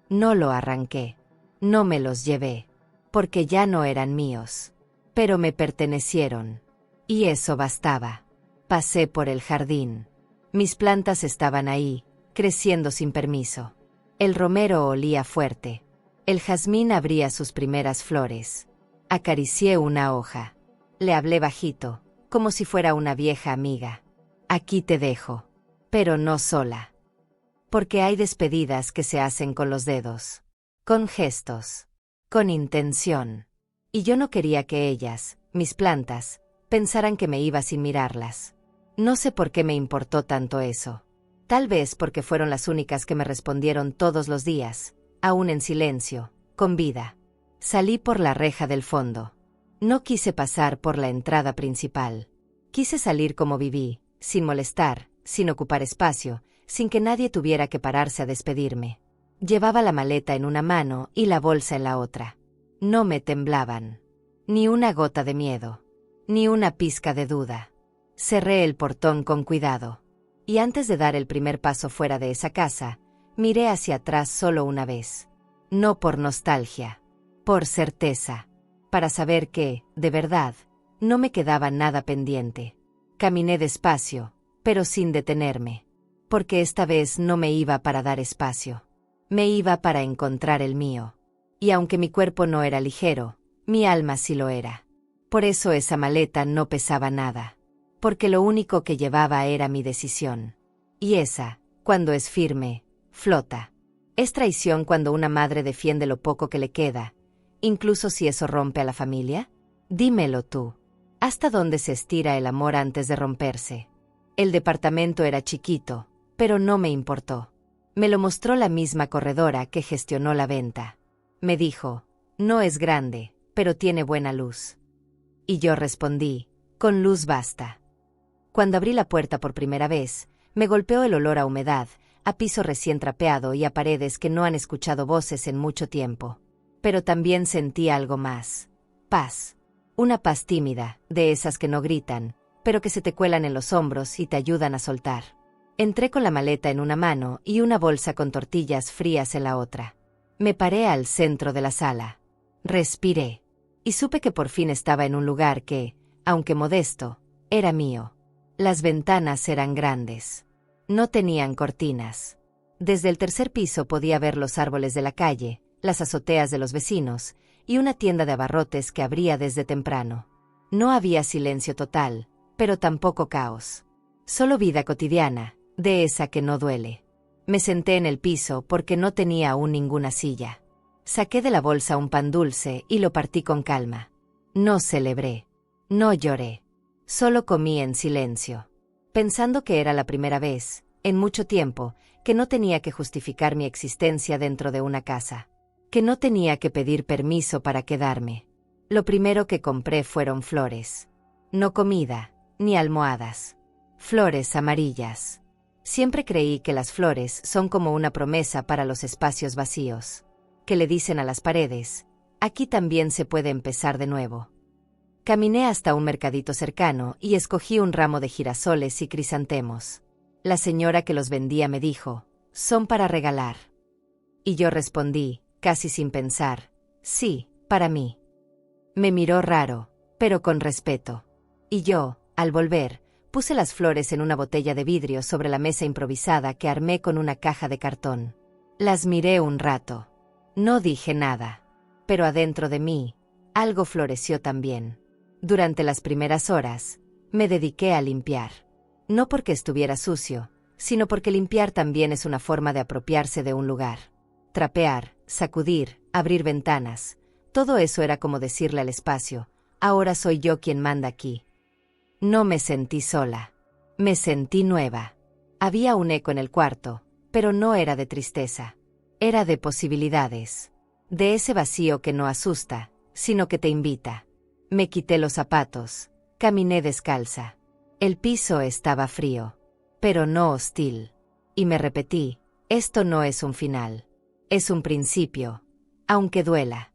No lo arranqué. No me los llevé. Porque ya no eran míos. Pero me pertenecieron. Y eso bastaba. Pasé por el jardín. Mis plantas estaban ahí, creciendo sin permiso. El romero olía fuerte. El jazmín abría sus primeras flores. Acaricié una hoja. Le hablé bajito, como si fuera una vieja amiga. Aquí te dejo. Pero no sola. Porque hay despedidas que se hacen con los dedos. Con gestos. Con intención. Y yo no quería que ellas, mis plantas, pensaran que me iba sin mirarlas. No sé por qué me importó tanto eso. Tal vez porque fueron las únicas que me respondieron todos los días, aún en silencio, con vida. Salí por la reja del fondo. No quise pasar por la entrada principal. Quise salir como viví, sin molestar, sin ocupar espacio, sin que nadie tuviera que pararse a despedirme. Llevaba la maleta en una mano y la bolsa en la otra. No me temblaban. Ni una gota de miedo. Ni una pizca de duda. Cerré el portón con cuidado. Y antes de dar el primer paso fuera de esa casa, miré hacia atrás solo una vez. No por nostalgia. Por certeza. Para saber que, de verdad, no me quedaba nada pendiente. Caminé despacio, pero sin detenerme. Porque esta vez no me iba para dar espacio. Me iba para encontrar el mío. Y aunque mi cuerpo no era ligero, mi alma sí lo era. Por eso esa maleta no pesaba nada. Porque lo único que llevaba era mi decisión. Y esa, cuando es firme, flota. ¿Es traición cuando una madre defiende lo poco que le queda, incluso si eso rompe a la familia? Dímelo tú. ¿Hasta dónde se estira el amor antes de romperse? El departamento era chiquito, pero no me importó. Me lo mostró la misma corredora que gestionó la venta. Me dijo: no es grande, pero tiene buena luz. Y yo respondí: con luz basta. Cuando abrí la puerta por primera vez, me golpeó el olor a humedad, a piso recién trapeado y a paredes que no han escuchado voces en mucho tiempo. Pero también sentí algo más. Paz. Una paz tímida, de esas que no gritan, pero que se te cuelan en los hombros y te ayudan a soltar. Entré con la maleta en una mano y una bolsa con tortillas frías en la otra. Me paré al centro de la sala. Respiré. Y supe que por fin estaba en un lugar que, aunque modesto, era mío. Las ventanas eran grandes. No tenían cortinas. Desde el tercer piso podía ver los árboles de la calle, las azoteas de los vecinos, y una tienda de abarrotes que abría desde temprano. No había silencio total, pero tampoco caos. Solo vida cotidiana, de esa que no duele. Me senté en el piso porque no tenía aún ninguna silla. Saqué de la bolsa un pan dulce y lo partí con calma. No celebré. No lloré. Solo comí en silencio. Pensando que era la primera vez, en mucho tiempo, que no tenía que justificar mi existencia dentro de una casa. Que no tenía que pedir permiso para quedarme. Lo primero que compré fueron flores. No comida, ni almohadas. Flores amarillas. Siempre creí que las flores son como una promesa para los espacios vacíos. Que le dicen a las paredes: aquí también se puede empezar de nuevo. Caminé hasta un mercadito cercano y escogí un ramo de girasoles y crisantemos. La señora que los vendía me dijo: son para regalar. Y yo respondí, casi sin pensar: sí, para mí. Me miró raro, pero con respeto. Y yo, al volver, puse las flores en una botella de vidrio sobre la mesa improvisada que armé con una caja de cartón. Las miré un rato. No dije nada. Pero adentro de mí, algo floreció también. Durante las primeras horas, me dediqué a limpiar. No porque estuviera sucio, sino porque limpiar también es una forma de apropiarse de un lugar. Trapear, sacudir, abrir ventanas, todo eso era como decirle al espacio, ahora soy yo quien manda aquí. No me sentí sola. Me sentí nueva. Había un eco en el cuarto, pero no era de tristeza. Era de posibilidades. De ese vacío que no asusta, sino que te invita. Me quité los zapatos. Caminé descalza. El piso estaba frío, pero no hostil. Y me repetí, esto no es un final. Es un principio, aunque duela.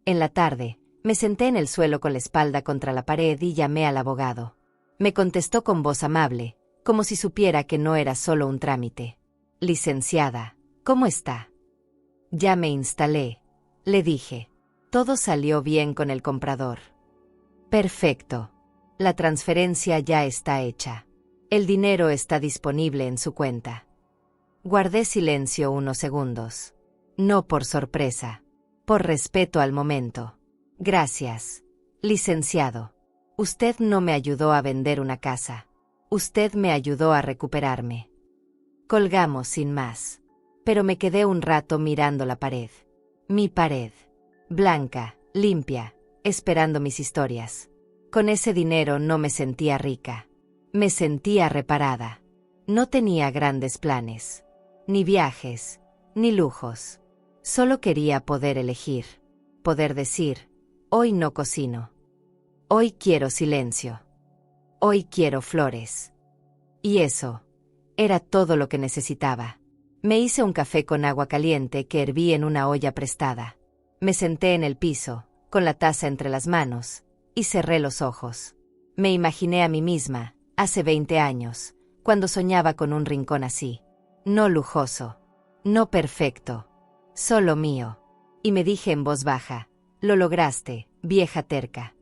En la tarde, me senté en el suelo con la espalda contra la pared y llamé al abogado. Me contestó con voz amable, como si supiera que no era solo un trámite. Licenciada, ¿cómo está? Ya me instalé, le dije. Todo salió bien con el comprador. Perfecto. La transferencia ya está hecha. El dinero está disponible en su cuenta. Guardé silencio unos segundos. No por sorpresa, por respeto al momento. Gracias, licenciado. Usted no me ayudó a vender una casa. Usted me ayudó a recuperarme. Colgamos sin más. Pero me quedé un rato mirando la pared. Mi pared. Blanca, limpia, esperando mis historias. Con ese dinero no me sentía rica. Me sentía reparada. No tenía grandes planes. Ni viajes, ni lujos. Solo quería poder elegir. Poder decir, hoy no cocino. Hoy quiero silencio. Hoy quiero flores. Y eso era todo lo que necesitaba. Me hice un café con agua caliente que herví en una olla prestada. Me senté en el piso, con la taza entre las manos, y cerré los ojos. Me imaginé a mí misma, hace 20 años, cuando soñaba con un rincón así. No lujoso, no perfecto, solo mío. Y me dije en voz baja, lo lograste, vieja terca.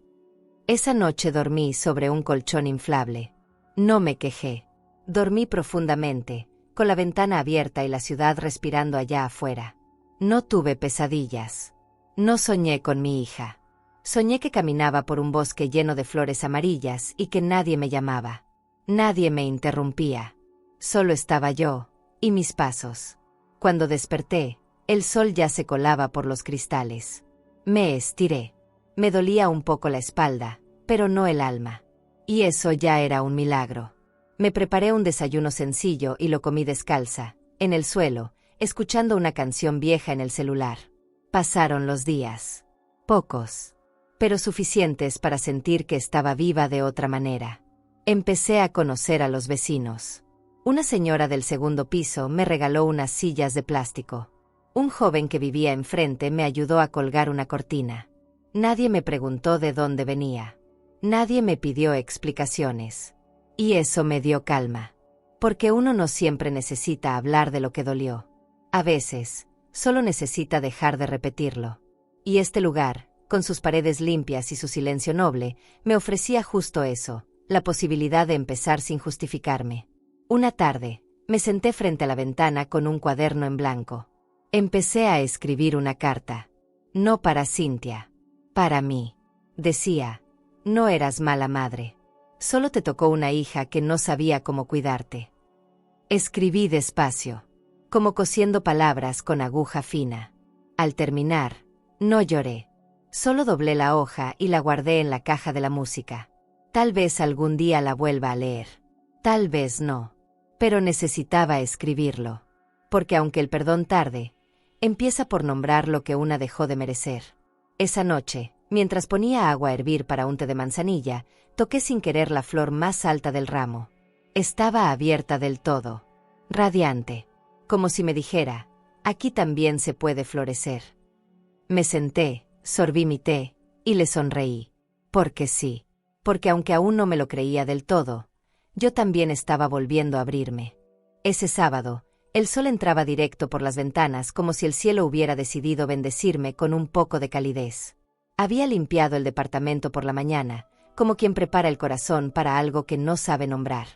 Esa noche dormí sobre un colchón inflable. No me quejé. Dormí profundamente, con la ventana abierta y la ciudad respirando allá afuera. No tuve pesadillas. No soñé con mi hija. Soñé que caminaba por un bosque lleno de flores amarillas y que nadie me llamaba. Nadie me interrumpía. Solo estaba yo y mis pasos. Cuando desperté, el sol ya se colaba por los cristales. Me estiré. Me dolía un poco la espalda, pero no el alma. Y eso ya era un milagro. Me preparé un desayuno sencillo y lo comí descalza, en el suelo, escuchando una canción vieja en el celular. Pasaron los días. Pocos, pero suficientes para sentir que estaba viva de otra manera. Empecé a conocer a los vecinos. Una señora del segundo piso me regaló unas sillas de plástico. Un joven que vivía enfrente me ayudó a colgar una cortina. Nadie me preguntó de dónde venía. Nadie me pidió explicaciones. Y eso me dio calma. Porque uno no siempre necesita hablar de lo que dolió. A veces, solo necesita dejar de repetirlo. Y este lugar, con sus paredes limpias y su silencio noble, me ofrecía justo eso, la posibilidad de empezar sin justificarme. Una tarde, me senté frente a la ventana con un cuaderno en blanco. Empecé a escribir una carta. No para Cynthia. Para mí. Decía, no eras mala madre. Solo te tocó una hija que no sabía cómo cuidarte. Escribí despacio, como cosiendo palabras con aguja fina. Al terminar, no lloré. Solo doblé la hoja y la guardé en la caja de la música. Tal vez algún día la vuelva a leer. Tal vez no. Pero necesitaba escribirlo. Porque aunque el perdón tarde, empieza por nombrar lo que una dejó de merecer. Esa noche, mientras ponía agua a hervir para un té de manzanilla, toqué sin querer la flor más alta del ramo. Estaba abierta del todo, radiante, como si me dijera, aquí también se puede florecer. Me senté, sorbí mi té, y le sonreí. Porque sí, porque aunque aún no me lo creía del todo, yo también estaba volviendo a abrirme. Ese sábado, el sol entraba directo por las ventanas como si el cielo hubiera decidido bendecirme con un poco de calidez. Había limpiado el departamento por la mañana, como quien prepara el corazón para algo que no sabe nombrar.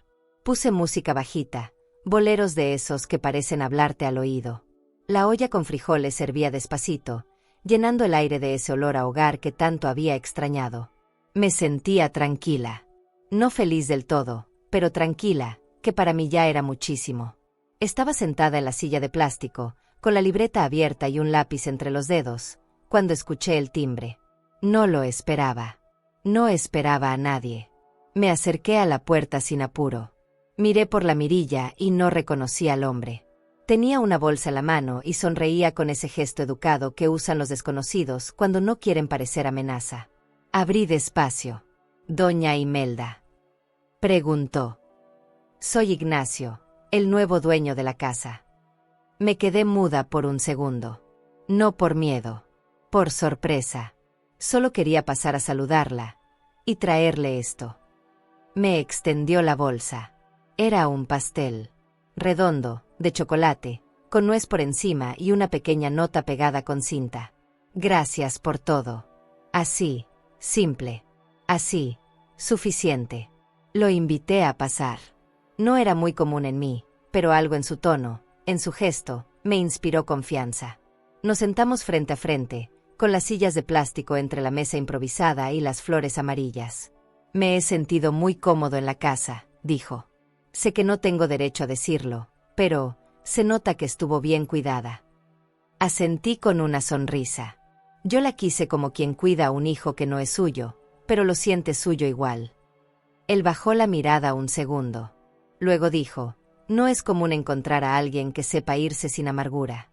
Puse música bajita, boleros de esos que parecen hablarte al oído. La olla con frijoles servía despacito, llenando el aire de ese olor a hogar que tanto había extrañado. Me sentía tranquila. No feliz del todo, pero tranquila, que para mí ya era muchísimo. Estaba sentada en la silla de plástico, con la libreta abierta y un lápiz entre los dedos, cuando escuché el timbre. No lo esperaba. No esperaba a nadie. Me acerqué a la puerta sin apuro. Miré por la mirilla y no reconocí al hombre. Tenía una bolsa en la mano y sonreía con ese gesto educado que usan los desconocidos cuando no quieren parecer amenaza. Abrí despacio. «¿Doña Imelda?», preguntó. «Soy Ignacio, el nuevo dueño de la casa». Me quedé muda por un segundo. No por miedo, por sorpresa. Solo quería pasar a saludarla y traerle esto. Me extendió la bolsa. Era un pastel. Redondo, de chocolate, con nuez por encima y una pequeña nota pegada con cinta. «Gracias por todo». Así, simple. Así, suficiente. Lo invité a pasar. No era muy común en mí, pero algo en su tono, en su gesto, me inspiró confianza. Nos sentamos frente a frente, con las sillas de plástico entre la mesa improvisada y las flores amarillas. «Me he sentido muy cómodo en la casa», dijo. «Sé que no tengo derecho a decirlo, pero se nota que estuvo bien cuidada». Asentí con una sonrisa. Yo la quise como quien cuida a un hijo que no es suyo, pero lo siente suyo igual. Él bajó la mirada un segundo. Luego dijo: «No es común encontrar a alguien que sepa irse sin amargura».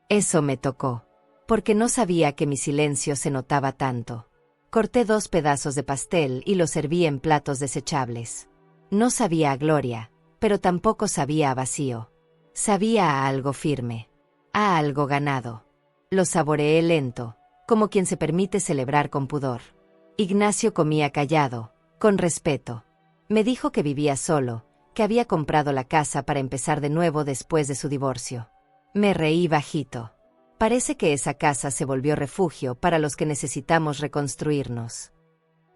Eso me tocó, porque no sabía que mi silencio se notaba tanto. Corté 2 pedazos de pastel y los serví en platos desechables. No sabía a gloria, pero tampoco sabía a vacío. Sabía a algo firme, a algo ganado. Lo saboreé lento, como quien se permite celebrar con pudor. Ignacio comía callado, con respeto. Me dijo que vivía solo, que había comprado la casa para empezar de nuevo después de su divorcio. Me reí bajito. Parece que esa casa se volvió refugio para los que necesitamos reconstruirnos.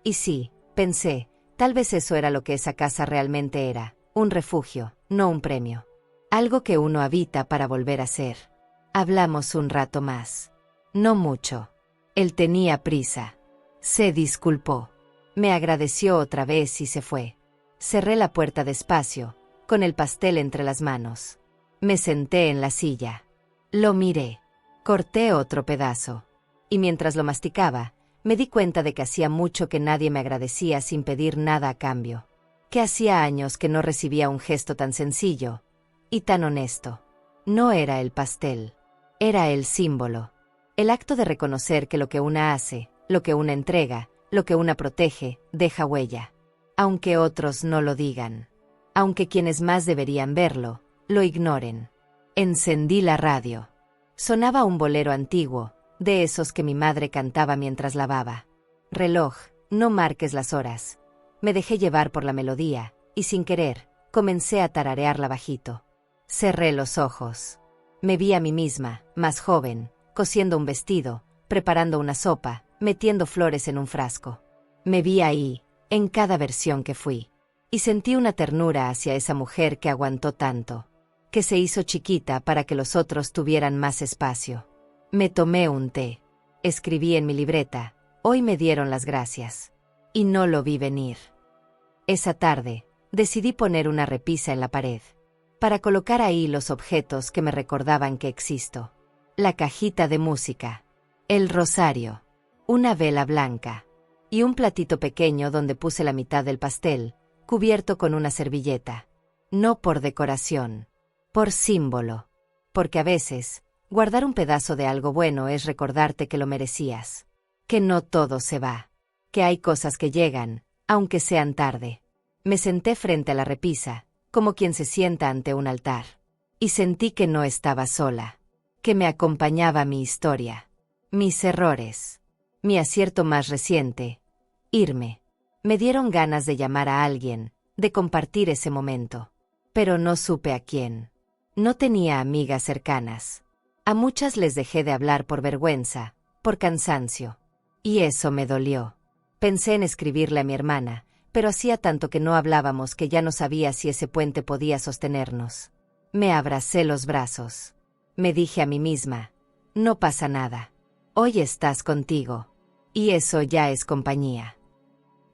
Y sí, pensé, tal vez eso era lo que esa casa realmente era, un refugio, no un premio. Algo que uno habita para volver a ser. Hablamos un rato más. No mucho. Él tenía prisa. Se disculpó. Me agradeció otra vez y se fue. Cerré la puerta despacio, con el pastel entre las manos. Me senté en la silla. Lo miré. Corté otro pedazo. Y mientras lo masticaba, me di cuenta de que hacía mucho que nadie me agradecía sin pedir nada a cambio. Que hacía años que no recibía un gesto tan sencillo y tan honesto. No era el pastel. Era el símbolo. El acto de reconocer que lo que una hace, lo que una entrega, lo que una protege, deja huella. Aunque otros no lo digan. Aunque quienes más deberían verlo, lo ignoren. Encendí la radio. Sonaba un bolero antiguo, de esos que mi madre cantaba mientras lavaba. «Reloj, no marques las horas». Me dejé llevar por la melodía, y sin querer, comencé a tararearla bajito. Cerré los ojos. Me vi a mí misma, más joven, cosiendo un vestido, preparando una sopa, metiendo flores en un frasco. Me vi ahí, en cada versión que fui. Y sentí una ternura hacia esa mujer que aguantó tanto, que se hizo chiquita para que los otros tuvieran más espacio. Me tomé un té. Escribí en mi libreta: «Hoy me dieron las gracias». Y no lo vi venir. Esa tarde, decidí poner una repisa en la pared, para colocar ahí los objetos que me recordaban que existo. La cajita de música, el rosario, una vela blanca, y un platito pequeño donde puse la mitad del pastel, cubierto con una servilleta. No por decoración, por símbolo. Porque a veces, guardar un pedazo de algo bueno es recordarte que lo merecías. Que no todo se va. Que hay cosas que llegan, aunque sean tarde. Me senté frente a la repisa, como quien se sienta ante un altar. Y sentí que no estaba sola. Que me acompañaba mi historia. Mis errores. Mi acierto más reciente. Irme. Me dieron ganas de llamar a alguien, de compartir ese momento. Pero no supe a quién. No tenía amigas cercanas. A muchas les dejé de hablar por vergüenza, por cansancio. Y eso me dolió. Pensé en escribirle a mi hermana, pero hacía tanto que no hablábamos que ya no sabía si ese puente podía sostenernos. Me abracé los brazos. Me dije a mí misma: no pasa nada. Hoy estás contigo. Y eso ya es compañía.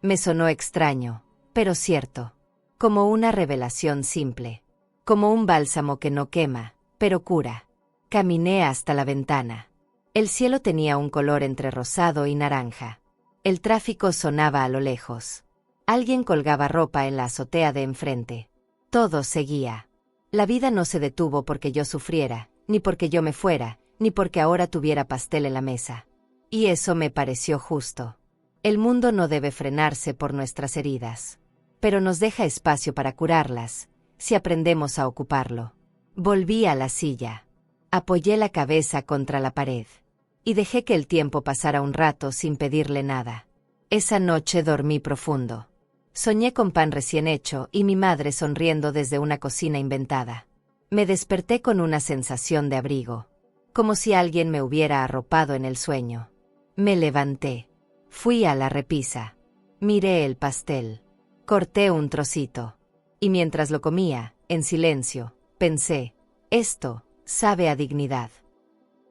Me sonó extraño, pero cierto. Como una revelación simple. Como un bálsamo que no quema, pero cura. Caminé hasta la ventana. El cielo tenía un color entre rosado y naranja. El tráfico sonaba a lo lejos. Alguien colgaba ropa en la azotea de enfrente. Todo seguía. La vida no se detuvo porque yo sufriera, ni porque yo me fuera, ni porque ahora tuviera pastel en la mesa. Y eso me pareció justo. El mundo no debe frenarse por nuestras heridas. Pero nos deja espacio para curarlas, si aprendemos a ocuparlo. Volví a la silla. Apoyé la cabeza contra la pared. Y dejé que el tiempo pasara un rato sin pedirle nada. Esa noche dormí profundo. Soñé con pan recién hecho y mi madre sonriendo desde una cocina inventada. Me desperté con una sensación de abrigo. Como si alguien me hubiera arropado en el sueño. Me levanté. Fui a la repisa. Miré el pastel. Corté un trocito. Y mientras lo comía, en silencio, pensé, esto sabe a dignidad.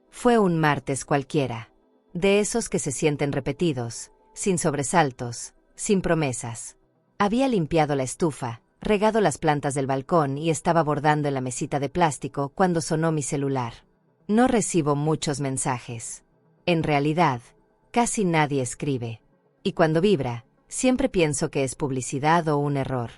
Fue un martes cualquiera. De esos que se sienten repetidos, sin sobresaltos, sin promesas. Había limpiado la estufa, regado las plantas del balcón y estaba bordando en la mesita de plástico cuando sonó mi celular. No recibo muchos mensajes. En realidad, casi nadie escribe. Y cuando vibra, siempre pienso que es publicidad o un error.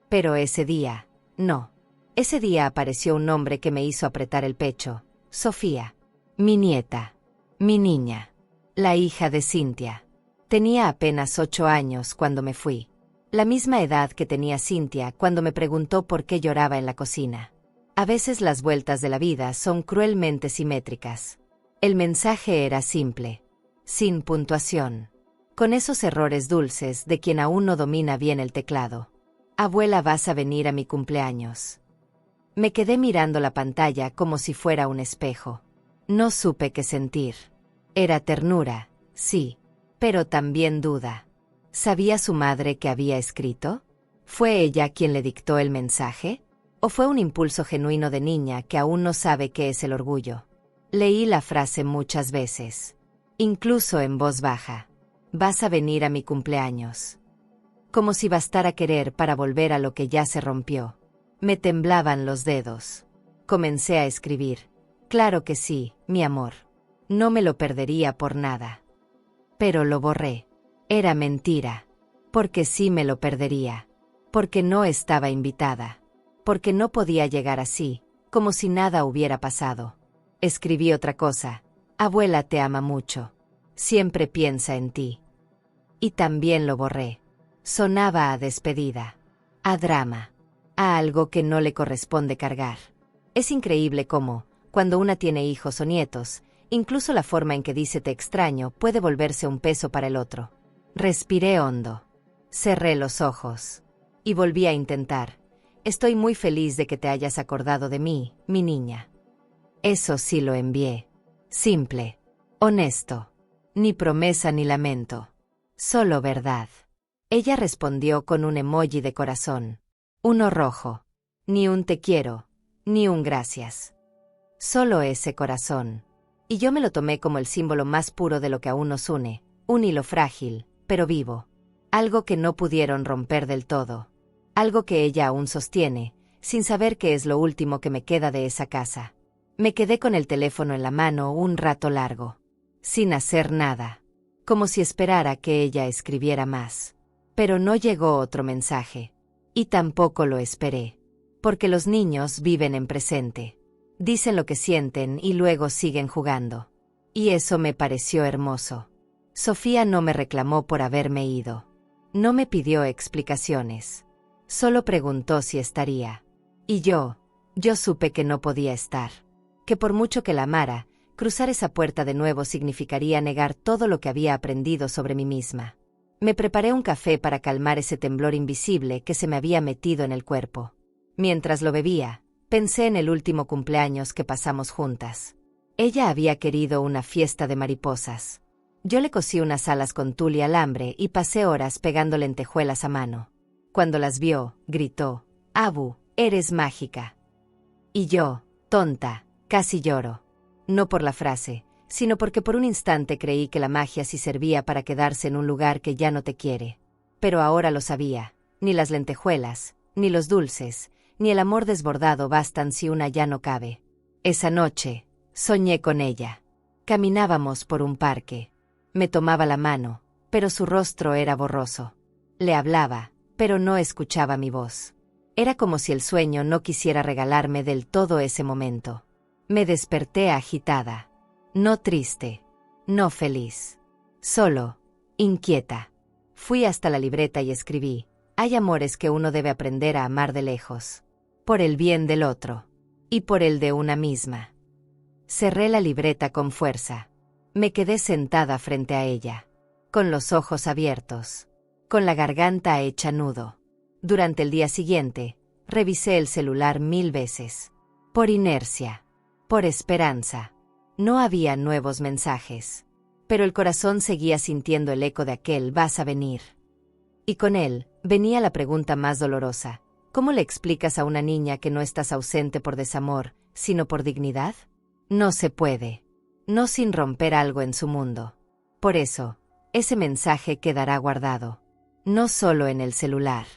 Pero ese día, no. Ese día apareció un nombre que me hizo apretar el pecho. Sofía. Mi nieta. Mi niña. La hija de Cintia. Tenía apenas 8 años cuando me fui. La misma edad que tenía Cintia cuando me preguntó por qué lloraba en la cocina. A veces las vueltas de la vida son cruelmente simétricas. El mensaje era simple. Sin puntuación. Con esos errores dulces de quien aún no domina bien el teclado. Abuela, vas a venir a mi cumpleaños. Me quedé mirando la pantalla como si fuera un espejo. No supe qué sentir. Era ternura, sí, pero también duda. ¿Sabía su madre qué había escrito? ¿Fue ella quien le dictó el mensaje? ¿O fue un impulso genuino de niña que aún no sabe qué es el orgullo? Leí la frase muchas veces. Incluso en voz baja. Vas a venir a mi cumpleaños. Como si bastara querer para volver a lo que ya se rompió. Me temblaban los dedos. Comencé a escribir. Claro que sí, mi amor. No me lo perdería por nada. Pero lo borré. Era mentira. Porque sí me lo perdería. Porque no estaba invitada. Porque no podía llegar así, como si nada hubiera pasado. Escribí otra cosa. Abuela te ama mucho. Siempre piensa en ti. Y también lo borré. Sonaba a despedida. A drama. A algo que no le corresponde cargar. Es increíble cómo, cuando una tiene hijos o nietos, incluso la forma en que dice te extraño puede volverse un peso para el otro. Respiré hondo. Cerré los ojos. Y volví a intentar. Estoy muy feliz de que te hayas acordado de mí, mi niña. Eso sí lo envié. Simple. Honesto. Ni promesa ni lamento. Solo verdad. Ella respondió con un emoji de corazón. Uno rojo. Ni un te quiero, ni un gracias. Solo ese corazón. Y yo me lo tomé como el símbolo más puro de lo que aún nos une, un hilo frágil, pero vivo. Algo que no pudieron romper del todo. Algo que ella aún sostiene, sin saber qué es lo último que me queda de esa casa. Me quedé con el teléfono en la mano un rato largo. Sin hacer nada. Como si esperara que ella escribiera más. Pero no llegó otro mensaje. Y tampoco lo esperé. Porque los niños viven en presente. Dicen lo que sienten y luego siguen jugando. Y eso me pareció hermoso. Sofía no me reclamó por haberme ido. No me pidió explicaciones. Solo preguntó si estaría. Y yo supe que no podía estar. Que por mucho que la amara, cruzar esa puerta de nuevo significaría negar todo lo que había aprendido sobre mí misma. Me preparé un café para calmar ese temblor invisible que se me había metido en el cuerpo. Mientras lo bebía, pensé en el último cumpleaños que pasamos juntas. Ella había querido una fiesta de mariposas. Yo le cosí unas alas con tul y alambre y pasé horas pegando lentejuelas a mano. Cuando las vio, gritó, «Abu, eres mágica». Y yo, tonta, casi lloro. No por la frase, sino porque por un instante creí que la magia sí servía para quedarse en un lugar que ya no te quiere. Pero ahora lo sabía, ni las lentejuelas, ni los dulces, ni el amor desbordado bastan si una ya no cabe. Esa noche, soñé con ella. Caminábamos por un parque. Me tomaba la mano, pero su rostro era borroso. Le hablaba, pero no escuchaba mi voz. Era como si el sueño no quisiera regalarme del todo ese momento. Me desperté agitada. No triste, no feliz. Solo, inquieta. Fui hasta la libreta y escribí: hay amores que uno debe aprender a amar de lejos. Por el bien del otro. Y por el de una misma. Cerré la libreta con fuerza. Me quedé sentada frente a ella. Con los ojos abiertos. Con la garganta hecha nudo. Durante el día siguiente, revisé el celular 1000 veces. Por inercia. Por esperanza. No había nuevos mensajes. Pero el corazón seguía sintiendo el eco de aquel «vas a venir». Y con él, venía la pregunta más dolorosa. ¿Cómo le explicas a una niña que no estás ausente por desamor, sino por dignidad? No se puede. No sin romper algo en su mundo. Por eso, ese mensaje quedará guardado. No solo en el celular.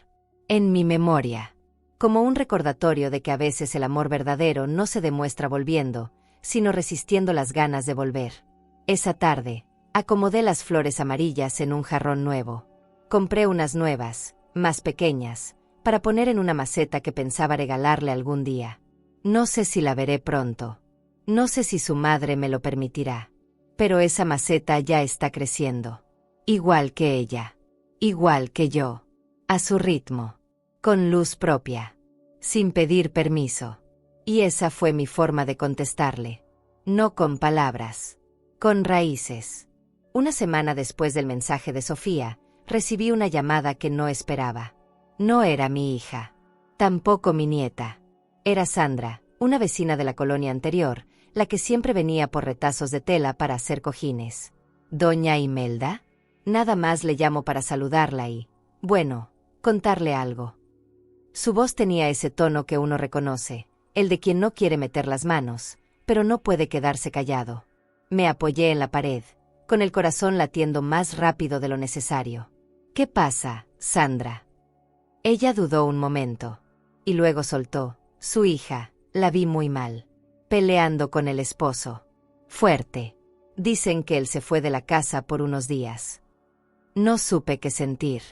En mi memoria. Como un recordatorio de que a veces el amor verdadero no se demuestra volviendo, sino resistiendo las ganas de volver. Esa tarde, acomodé las flores amarillas en un jarrón nuevo. Compré unas nuevas, más pequeñas, para poner en una maceta que pensaba regalarle algún día. No sé si la veré pronto. No sé si su madre me lo permitirá. Pero esa maceta ya está creciendo. Igual que ella. Igual que yo. A su ritmo. Con luz propia. Sin pedir permiso. Y esa fue mi forma de contestarle. No con palabras. Con raíces. Una semana después del mensaje de Sofía, recibí una llamada que no esperaba. No era mi hija. Tampoco mi nieta. Era Sandra, una vecina de la colonia anterior, la que siempre venía por retazos de tela para hacer cojines. ¿Doña Imelda? Nada más le llamo para saludarla y, bueno, contarle algo. Su voz tenía ese tono que uno reconoce, el de quien no quiere meter las manos, pero no puede quedarse callado. Me apoyé en la pared, con el corazón latiendo más rápido de lo necesario. ¿Qué pasa, Sandra? Ella dudó un momento, y luego soltó: su hija, la vi muy mal. Peleando con el esposo. Fuerte. Dicen que él se fue de la casa por unos días. No supe qué sentir.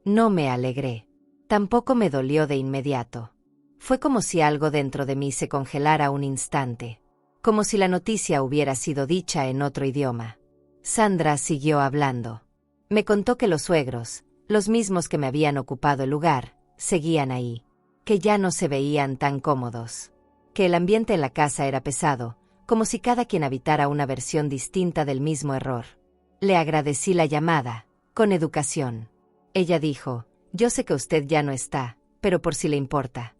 No me alegré. Tampoco me dolió de inmediato. Fue como si algo dentro de mí se congelara un instante. Como si la noticia hubiera sido dicha en otro idioma. Sandra siguió hablando. Me contó que los suegros, los mismos que me habían ocupado el lugar, seguían ahí. Que ya no se veían tan cómodos. Que el ambiente en la casa era pesado, como si cada quien habitara una versión distinta del mismo error. Le agradecí la llamada, con educación. Ella dijo: yo sé que usted ya no está, pero por si le importa.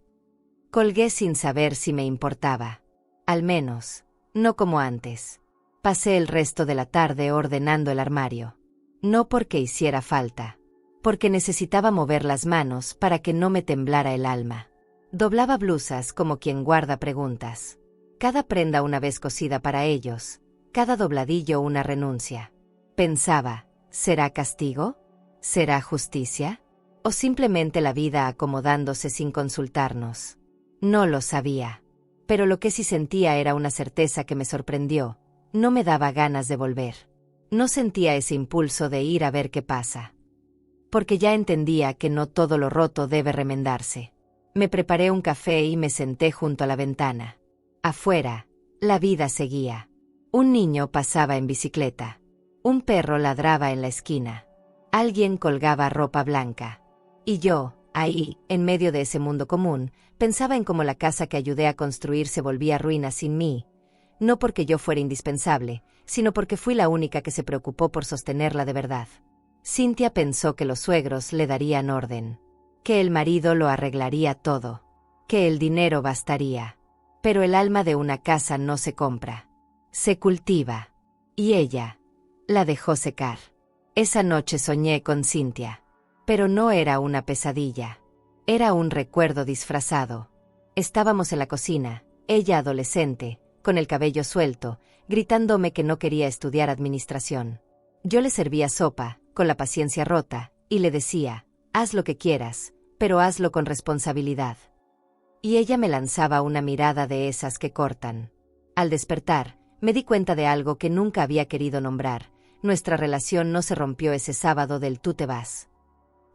Colgué sin saber si me importaba. Al menos, no como antes. Pasé el resto de la tarde ordenando el armario. No porque hiciera falta. Porque necesitaba mover las manos para que no me temblara el alma. Doblaba blusas como quien guarda preguntas. Cada prenda una vez cosida para ellos, cada dobladillo una renuncia. Pensaba: ¿será castigo? ¿Será justicia? ¿O simplemente la vida acomodándose sin consultarnos? No lo sabía. Pero lo que sí sentía era una certeza que me sorprendió. No me daba ganas de volver. No sentía ese impulso de ir a ver qué pasa. Porque ya entendía que no todo lo roto debe remendarse. Me preparé un café y me senté junto a la ventana. Afuera, la vida seguía. Un niño pasaba en bicicleta. Un perro ladraba en la esquina. Alguien colgaba ropa blanca. Y yo, ahí, en medio de ese mundo común, pensaba en cómo la casa que ayudé a construir se volvía ruina sin mí. No porque yo fuera indispensable, sino porque fui la única que se preocupó por sostenerla de verdad. Cynthia pensó que los suegros le darían orden. Que el marido lo arreglaría todo. Que el dinero bastaría. Pero el alma de una casa no se compra. Se cultiva. Y ella la dejó secar. Esa noche soñé con Cynthia. Pero no era una pesadilla. Era un recuerdo disfrazado. Estábamos en la cocina, ella adolescente, con el cabello suelto, gritándome que no quería estudiar administración. Yo le servía sopa, con la paciencia rota, y le decía, haz lo que quieras, pero hazlo con responsabilidad. Y ella me lanzaba una mirada de esas que cortan. Al despertar, me di cuenta de algo que nunca había querido nombrar. Nuestra relación no se rompió ese sábado del tú te vas.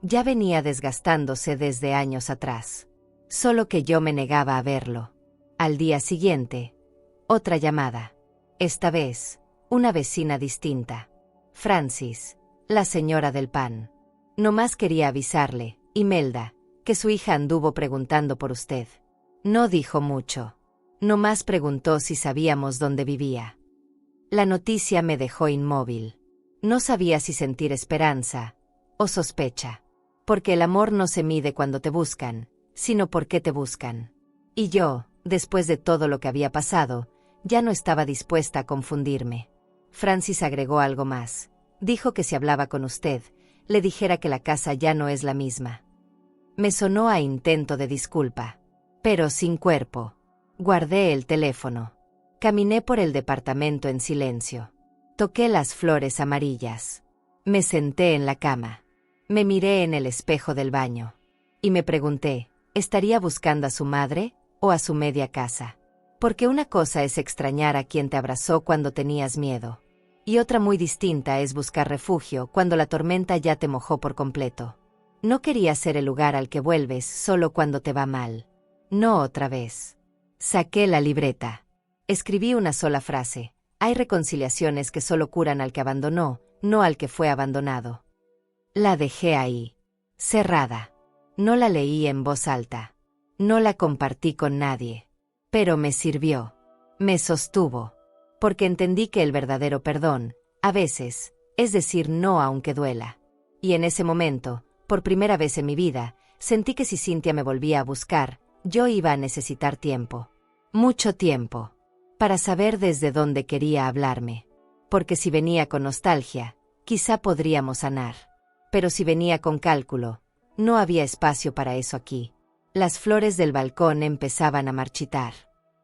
Ya venía desgastándose desde años atrás. Solo que yo me negaba a verlo. Al día siguiente, otra llamada. Esta vez, una vecina distinta. Francis, la señora del pan. Nomás quería avisarle, Imelda, que su hija anduvo preguntando por usted. No dijo mucho. Nomás preguntó si sabíamos dónde vivía. La noticia me dejó inmóvil. No sabía si sentir esperanza o sospecha. Porque el amor no se mide cuando te buscan, sino por qué te buscan. Y yo, después de todo lo que había pasado, ya no estaba dispuesta a confundirme. Francis agregó algo más. Dijo que si hablaba con usted, le dijera que la casa ya no es la misma. Me sonó a intento de disculpa, pero sin cuerpo. Guardé el teléfono. Caminé por el departamento en silencio. Toqué las flores amarillas. Me senté en la cama. Me miré en el espejo del baño. Y me pregunté, ¿estaría buscando a su madre o a su media casa? Porque una cosa es extrañar a quien te abrazó cuando tenías miedo. Y otra muy distinta es buscar refugio cuando la tormenta ya te mojó por completo. No quería ser el lugar al que vuelves solo cuando te va mal. No otra vez. Saqué la libreta. Escribí una sola frase. Hay reconciliaciones que solo curan al que abandonó, no al que fue abandonado. La dejé ahí. Cerrada. No la leí en voz alta. No la compartí con nadie. Pero me sirvió. Me sostuvo. Porque entendí que el verdadero perdón, a veces, es decir no aunque duela. Y en ese momento, por primera vez en mi vida, sentí que si Cintia me volvía a buscar, yo iba a necesitar tiempo. Mucho tiempo. Para saber desde dónde quería hablarme. Porque si venía con nostalgia, quizá podríamos sanar. Pero si venía con cálculo, no había espacio para eso aquí. Las flores del balcón empezaban a marchitar.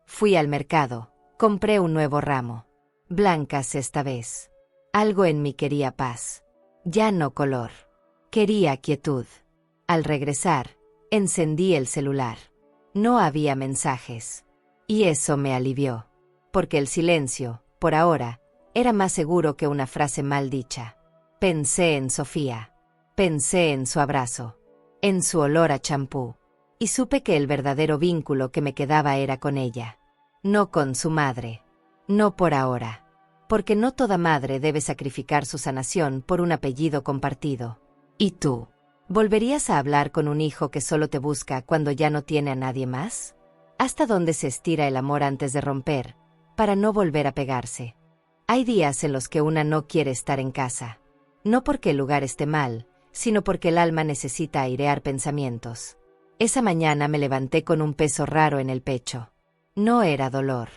Fui al mercado, compré un nuevo ramo. Blancas esta vez. Algo en mí quería paz. Ya no color. Quería quietud. Al regresar, encendí el celular. No había mensajes. Y eso me alivió. Porque el silencio, por ahora, era más seguro que una frase mal dicha. Pensé en Sofía. Pensé en su abrazo. En su olor a champú. Y supe que el verdadero vínculo que me quedaba era con ella. No con su madre. No por ahora. Porque no toda madre debe sacrificar su sanación por un apellido compartido. ¿Y tú? ¿Volverías a hablar con un hijo que solo te busca cuando ya no tiene a nadie más? ¿Hasta dónde se estira el amor antes de romper, para no volver a pegarse? Hay días en los que una no quiere estar en casa. No porque el lugar esté mal, sino porque el alma necesita airear pensamientos. Esa mañana me levanté con un peso raro en el pecho. No era dolor.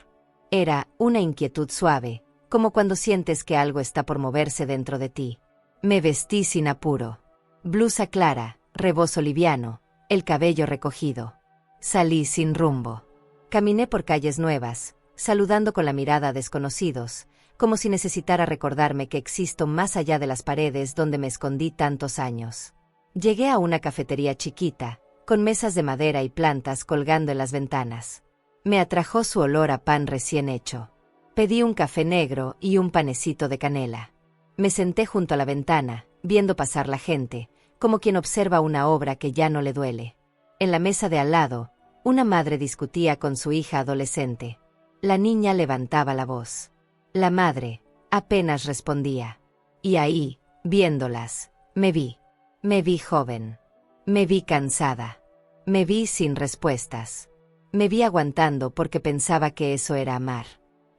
Era una inquietud suave, como cuando sientes que algo está por moverse dentro de ti. Me vestí sin apuro. Blusa clara, rebozo liviano, el cabello recogido. Salí sin rumbo. Caminé por calles nuevas, saludando con la mirada a desconocidos, como si necesitara recordarme que existo más allá de las paredes donde me escondí tantos años. Llegué a una cafetería chiquita, con mesas de madera y plantas colgando en las ventanas. Me atrajo su olor a pan recién hecho. Pedí un café negro y un panecito de canela. Me senté junto a la ventana, viendo pasar la gente, como quien observa una obra que ya no le duele. En la mesa de al lado, una madre discutía con su hija adolescente. La niña levantaba la voz. La madre apenas respondía. Y ahí, viéndolas, me vi. Me vi joven. Me vi cansada. Me vi sin respuestas. Me vi aguantando porque pensaba que eso era amar.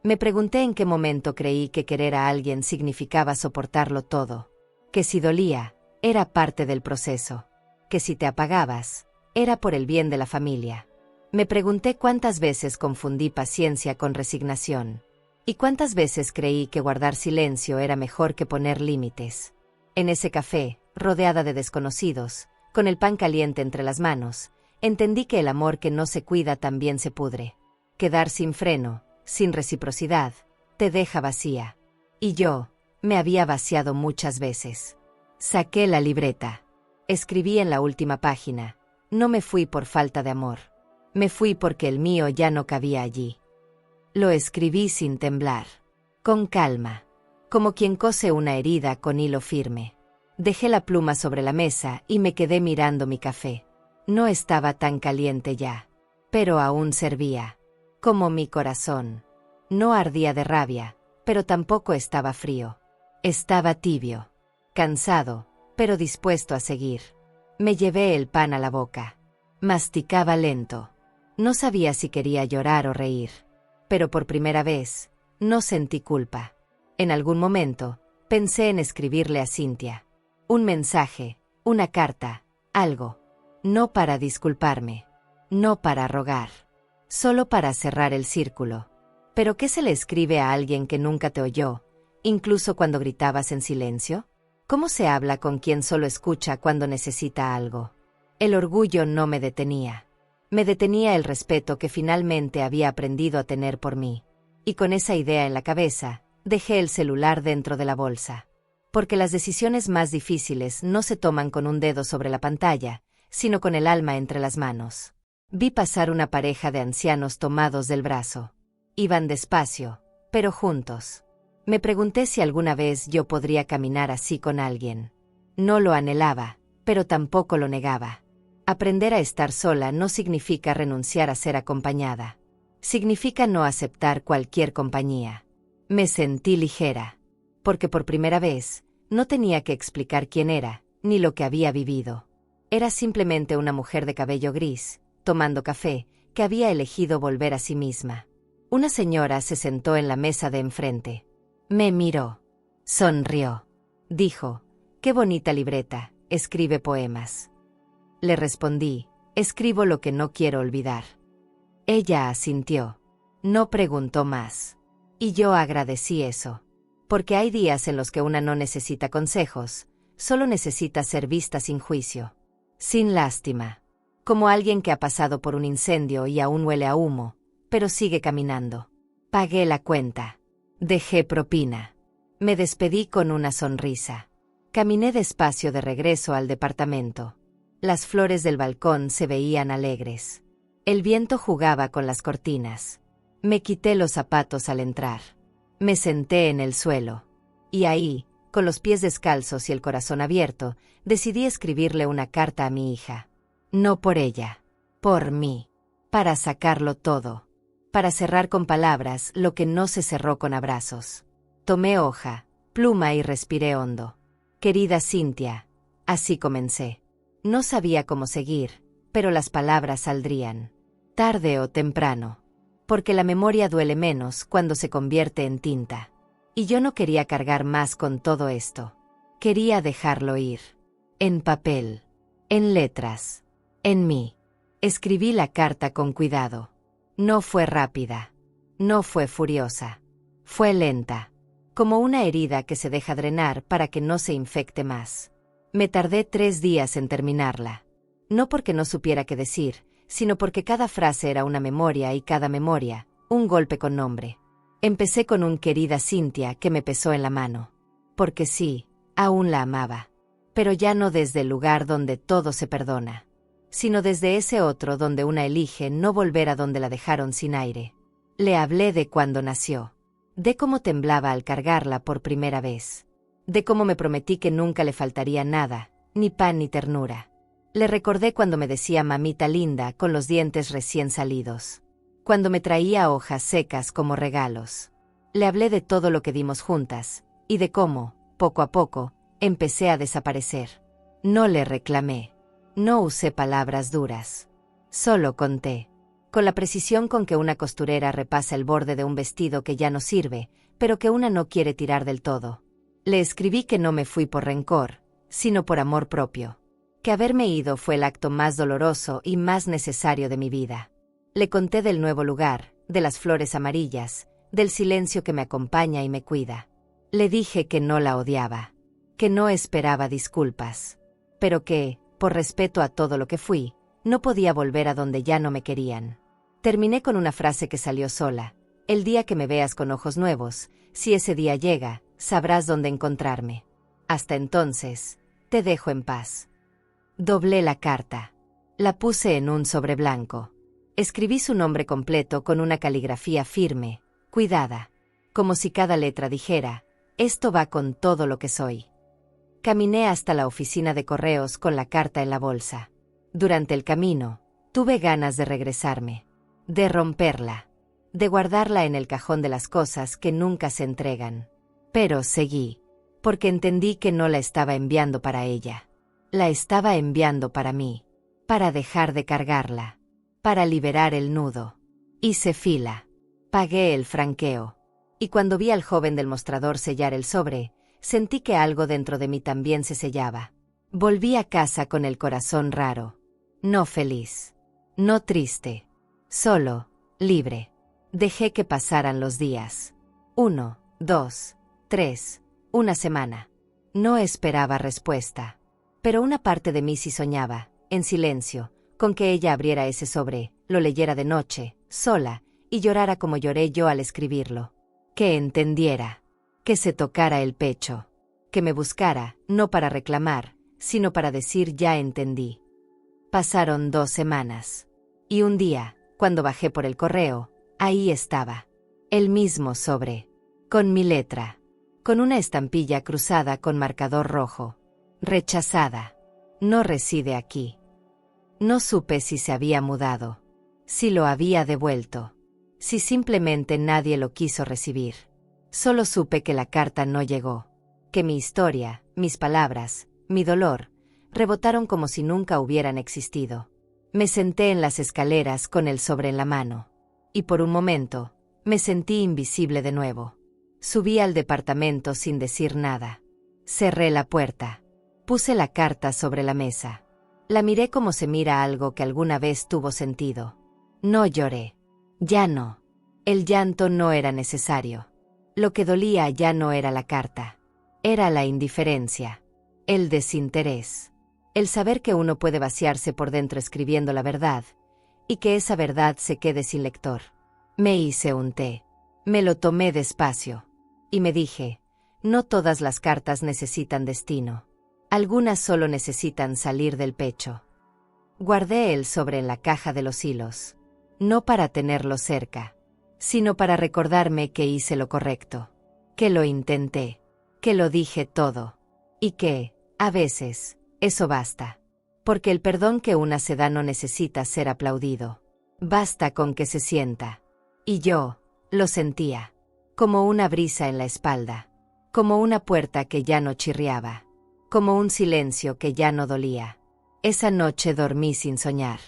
Me pregunté en qué momento creí que querer a alguien significaba soportarlo todo. Que si dolía, era parte del proceso. Que si te apagabas, era por el bien de la familia. Me pregunté cuántas veces confundí paciencia con resignación. Y cuántas veces creí que guardar silencio era mejor que poner límites. En ese café, rodeada de desconocidos, con el pan caliente entre las manos, entendí que el amor que no se cuida también se pudre. Quedar sin freno, sin reciprocidad, te deja vacía. Y yo, me había vaciado muchas veces. Saqué la libreta. Escribí en la última página: no me fui por falta de amor. Me fui porque el mío ya no cabía allí. Lo escribí sin temblar, con calma, como quien cose una herida con hilo firme. Dejé la pluma sobre la mesa y me quedé mirando mi café. No estaba tan caliente ya, pero aún servía. Como mi corazón. No ardía de rabia, pero tampoco estaba frío. Estaba tibio, cansado, pero dispuesto a seguir. Me llevé el pan a la boca. Masticaba lento. No sabía si quería llorar o reír. Pero por primera vez, no sentí culpa. En algún momento, pensé en escribirle a Cynthia. Un mensaje, una carta, algo. No para disculparme. No para rogar. Solo para cerrar el círculo. ¿Pero qué se le escribe a alguien que nunca te oyó, incluso cuando gritabas en silencio? ¿Cómo se habla con quien solo escucha cuando necesita algo? El orgullo no me detenía. Me detenía el respeto que finalmente había aprendido a tener por mí. Y con esa idea en la cabeza, dejé el celular dentro de la bolsa. Porque las decisiones más difíciles no se toman con un dedo sobre la pantalla, sino con el alma entre las manos. Vi pasar una pareja de ancianos tomados del brazo. Iban despacio, pero juntos. Me pregunté si alguna vez yo podría caminar así con alguien. No lo anhelaba, pero tampoco lo negaba. Aprender a estar sola no significa renunciar a ser acompañada. Significa no aceptar cualquier compañía. Me sentí ligera, porque por primera vez, no tenía que explicar quién era, ni lo que había vivido. Era simplemente una mujer de cabello gris, tomando café, que había elegido volver a sí misma. Una señora se sentó en la mesa de enfrente. Me miró. Sonrió. Dijo: «Qué bonita libreta, escribe poemas». Le respondí: «Escribo lo que no quiero olvidar». Ella asintió. No preguntó más. Y yo agradecí eso. Porque hay días en los que una no necesita consejos, solo necesita ser vista sin juicio. Sin lástima. Como alguien que ha pasado por un incendio y aún huele a humo, pero sigue caminando. Pagué la cuenta. Dejé propina. Me despedí con una sonrisa. Caminé despacio de regreso al departamento. Las flores del balcón se veían alegres. El viento jugaba con las cortinas. Me quité los zapatos al entrar. Me senté en el suelo. Y ahí, con los pies descalzos y el corazón abierto, decidí escribirle una carta a mi hija. No por ella. Por mí. Para sacarlo todo. Para cerrar con palabras lo que no se cerró con abrazos. Tomé hoja, pluma y respiré hondo. Querida Cynthia, así comencé. No sabía cómo seguir, pero las palabras saldrían. Tarde o temprano. Porque la memoria duele menos cuando se convierte en tinta. Y yo no quería cargar más con todo esto. Quería dejarlo ir. En papel. En letras. En mí. Escribí la carta con cuidado. No fue rápida. No fue furiosa. Fue lenta. Como una herida que se deja drenar para que no se infecte más. Me tardé 3 días en terminarla. No porque no supiera qué decir, sino porque cada frase era una memoria y cada memoria, un golpe con nombre. Empecé con un querida Cynthia que me pesó en la mano. Porque sí, aún la amaba. Pero ya no desde el lugar donde todo se perdona, sino desde ese otro donde una elige no volver a donde la dejaron sin aire. Le hablé de cuando nació. De cómo temblaba al cargarla por primera vez. De cómo me prometí que nunca le faltaría nada, ni pan ni ternura. Le recordé cuando me decía mamita linda con los dientes recién salidos. Cuando me traía hojas secas como regalos. Le hablé de todo lo que dimos juntas, y de cómo, poco a poco, empecé a desaparecer. No le reclamé. No usé palabras duras. Solo conté. Con la precisión con que una costurera repasa el borde de un vestido que ya no sirve, pero que una no quiere tirar del todo. Le escribí que no me fui por rencor, sino por amor propio. Que haberme ido fue el acto más doloroso y más necesario de mi vida. Le conté del nuevo lugar, de las flores amarillas, del silencio que me acompaña y me cuida. Le dije que no la odiaba, que no esperaba disculpas, pero que, por respeto a todo lo que fui, no podía volver a donde ya no me querían. Terminé con una frase que salió sola: El día que me veas con ojos nuevos, si ese día llega, sabrás dónde encontrarme. Hasta entonces, te dejo en paz. Doblé la carta. La puse en un sobre blanco. Escribí su nombre completo con una caligrafía firme, cuidada, como si cada letra dijera, esto va con todo lo que soy. Caminé hasta la oficina de correos con la carta en la bolsa. Durante el camino, tuve ganas de regresarme, de romperla, de guardarla en el cajón de las cosas que nunca se entregan. Pero seguí, porque entendí que no la estaba enviando para ella. La estaba enviando para mí, para dejar de cargarla, para liberar el nudo. Hice fila, pagué el franqueo, y cuando vi al joven del mostrador sellar el sobre, sentí que algo dentro de mí también se sellaba. Volví a casa con el corazón raro, no feliz, no triste, solo, libre. Dejé que pasaran los días. 1, 2, 3, una semana. No esperaba respuesta. Pero una parte de mí sí soñaba, en silencio, con que ella abriera ese sobre, lo leyera de noche, sola, y llorara como lloré yo al escribirlo. Que entendiera, que se tocara el pecho, que me buscara, no para reclamar, sino para decir ya entendí. Pasaron 2 semanas. Y un día, cuando bajé por el correo, ahí estaba. El mismo sobre. Con mi letra. Con una estampilla cruzada con marcador rojo. Rechazada. No reside aquí. No supe si se había mudado. Si lo había devuelto. Si simplemente nadie lo quiso recibir. Solo supe que la carta no llegó. Que mi historia, mis palabras, mi dolor, rebotaron como si nunca hubieran existido. Me senté en las escaleras con el sobre en la mano. Y por un momento, me sentí invisible de nuevo. Subí al departamento sin decir nada. Cerré la puerta. Puse la carta sobre la mesa. La miré como se mira algo que alguna vez tuvo sentido. No lloré. Ya no. El llanto no era necesario. Lo que dolía ya no era la carta. Era la indiferencia. El desinterés. El saber que uno puede vaciarse por dentro escribiendo la verdad, y que esa verdad se quede sin lector. Me hice un té. Me lo tomé despacio. Y me dije, no todas las cartas necesitan destino. Algunas solo necesitan salir del pecho. Guardé el sobre en la caja de los hilos. No para tenerlo cerca, sino para recordarme que hice lo correcto. Que lo intenté. Que lo dije todo. Y que, a veces, eso basta. Porque el perdón que una se da no necesita ser aplaudido. Basta con que se sienta. Y yo, lo sentía. Como una brisa en la espalda. Como una puerta que ya no chirriaba. Como un silencio que ya no dolía. Esa noche dormí sin soñar.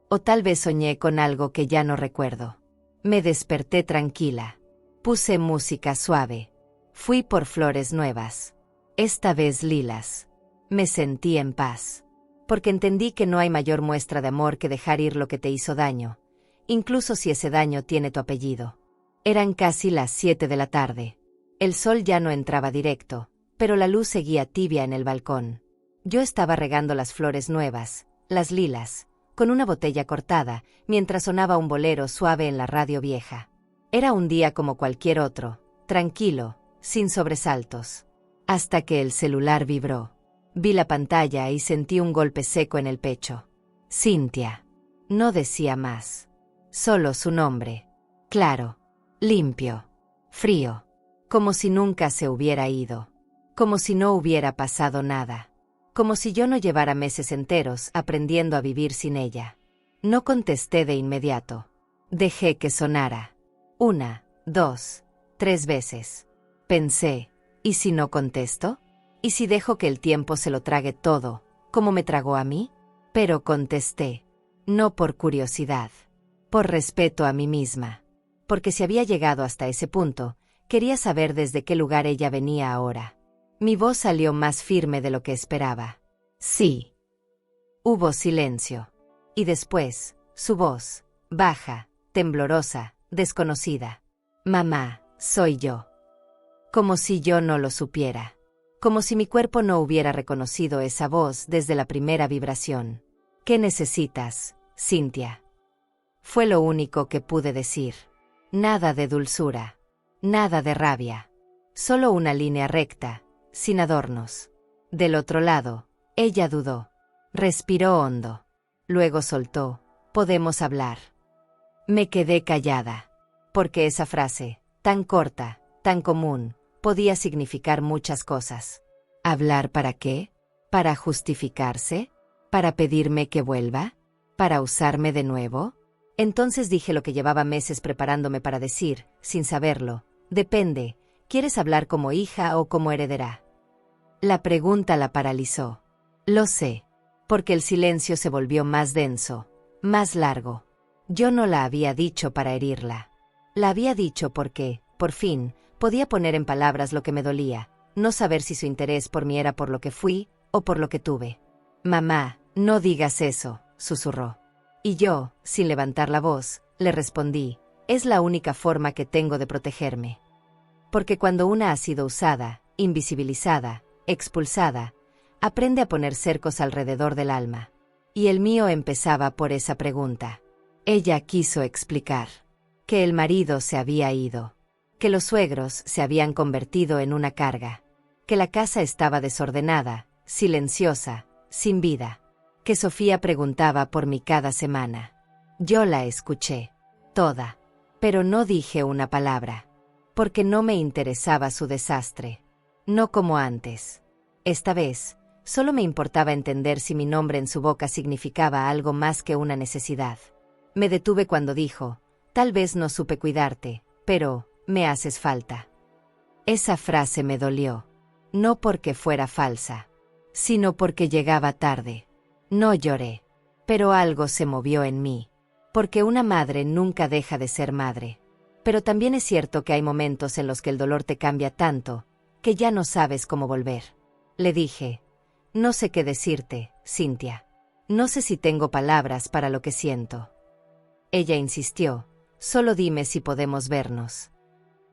O tal vez soñé con algo que ya no recuerdo. Me desperté tranquila. Puse música suave. Fui por flores nuevas. Esta vez lilas. Me sentí en paz. Porque entendí que no hay mayor muestra de amor que dejar ir lo que te hizo daño, incluso si ese daño tiene tu apellido. Eran casi las 7 de la tarde. El sol ya no entraba directo, pero la luz seguía tibia en el balcón. Yo estaba regando las flores nuevas, las lilas, con una botella cortada, mientras sonaba un bolero suave en la radio vieja. Era un día como cualquier otro, tranquilo, sin sobresaltos. Hasta que el celular vibró. Vi la pantalla y sentí un golpe seco en el pecho. Cintia. No decía más. Solo su nombre. Claro. Limpio. Frío. Como si nunca se hubiera ido. Como si no hubiera pasado nada. Como si yo no llevara meses enteros aprendiendo a vivir sin ella. No contesté de inmediato. Dejé que sonara. 1, 2, 3 veces. Pensé, ¿y si no contesto? ¿Y si dejo que el tiempo se lo trague todo, como me tragó a mí? Pero contesté. No por curiosidad. Por respeto a mí misma. Porque si había llegado hasta ese punto, quería saber desde qué lugar ella venía ahora. Mi voz salió más firme de lo que esperaba. Sí. Hubo silencio. Y después, su voz, baja, temblorosa, desconocida. Mamá, soy yo. Como si yo no lo supiera. Como si mi cuerpo no hubiera reconocido esa voz desde la primera vibración. ¿Qué necesitas, Cintia? Fue lo único que pude decir. Nada de dulzura. Nada de rabia. Solo una línea recta, sin adornos. Del otro lado, ella dudó. Respiró hondo. Luego soltó: «¿Podemos hablar?». Me quedé callada. Porque esa frase, tan corta, tan común, podía significar muchas cosas. ¿Hablar para qué? ¿Para justificarse? ¿Para pedirme que vuelva? ¿Para usarme de nuevo? Entonces dije lo que llevaba meses preparándome para decir, sin saberlo: «Depende, ¿quieres hablar como hija o como heredera?». La pregunta la paralizó. Lo sé, porque el silencio se volvió más denso, más largo. Yo no la había dicho para herirla. La había dicho porque, por fin, podía poner en palabras lo que me dolía, no saber si su interés por mí era por lo que fui o por lo que tuve. «Mamá, no digas eso», susurró. Y yo, sin levantar la voz, le respondí: «Es la única forma que tengo de protegerme». Porque cuando una ha sido usada, invisibilizada, expulsada, aprende a poner cercos alrededor del alma. Y el mío empezaba por esa pregunta. Ella quiso explicar que el marido se había ido, que los suegros se habían convertido en una carga, que la casa estaba desordenada, silenciosa, sin vida, que Sofía preguntaba por mí cada semana. Yo la escuché, toda, pero no dije una palabra, porque no me interesaba su desastre, no como antes. Esta vez, solo me importaba entender si mi nombre en su boca significaba algo más que una necesidad. Me detuve cuando dijo: «Tal vez no supe cuidarte, pero me haces falta». Esa frase me dolió, no porque fuera falsa, sino porque llegaba tarde. No lloré, pero algo se movió en mí, porque una madre nunca deja de ser madre. Pero también es cierto que hay momentos en los que el dolor te cambia tanto, que ya no sabes cómo volver. Le dije: «No sé qué decirte, Cynthia. No sé si tengo palabras para lo que siento». Ella insistió: «Solo dime si podemos vernos».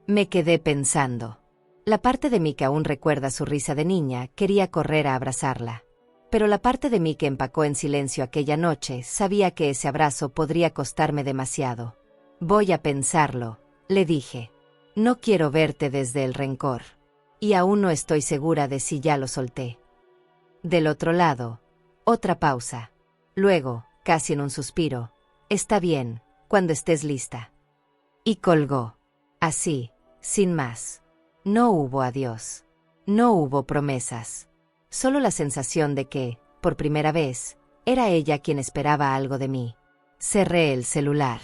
Me quedé pensando. La parte de mí que aún recuerda su risa de niña quería correr a abrazarla. Pero la parte de mí que empacó en silencio aquella noche sabía que ese abrazo podría costarme demasiado. «Voy a pensarlo», le dije. «No quiero verte desde el rencor. Y aún no estoy segura de si ya lo solté». Del otro lado, otra pausa. Luego, casi en un suspiro: «Está bien, cuando estés lista». Y colgó. Así, sin más. No hubo adiós. No hubo promesas. Solo la sensación de que, por primera vez, era ella quien esperaba algo de mí. Cerré el celular.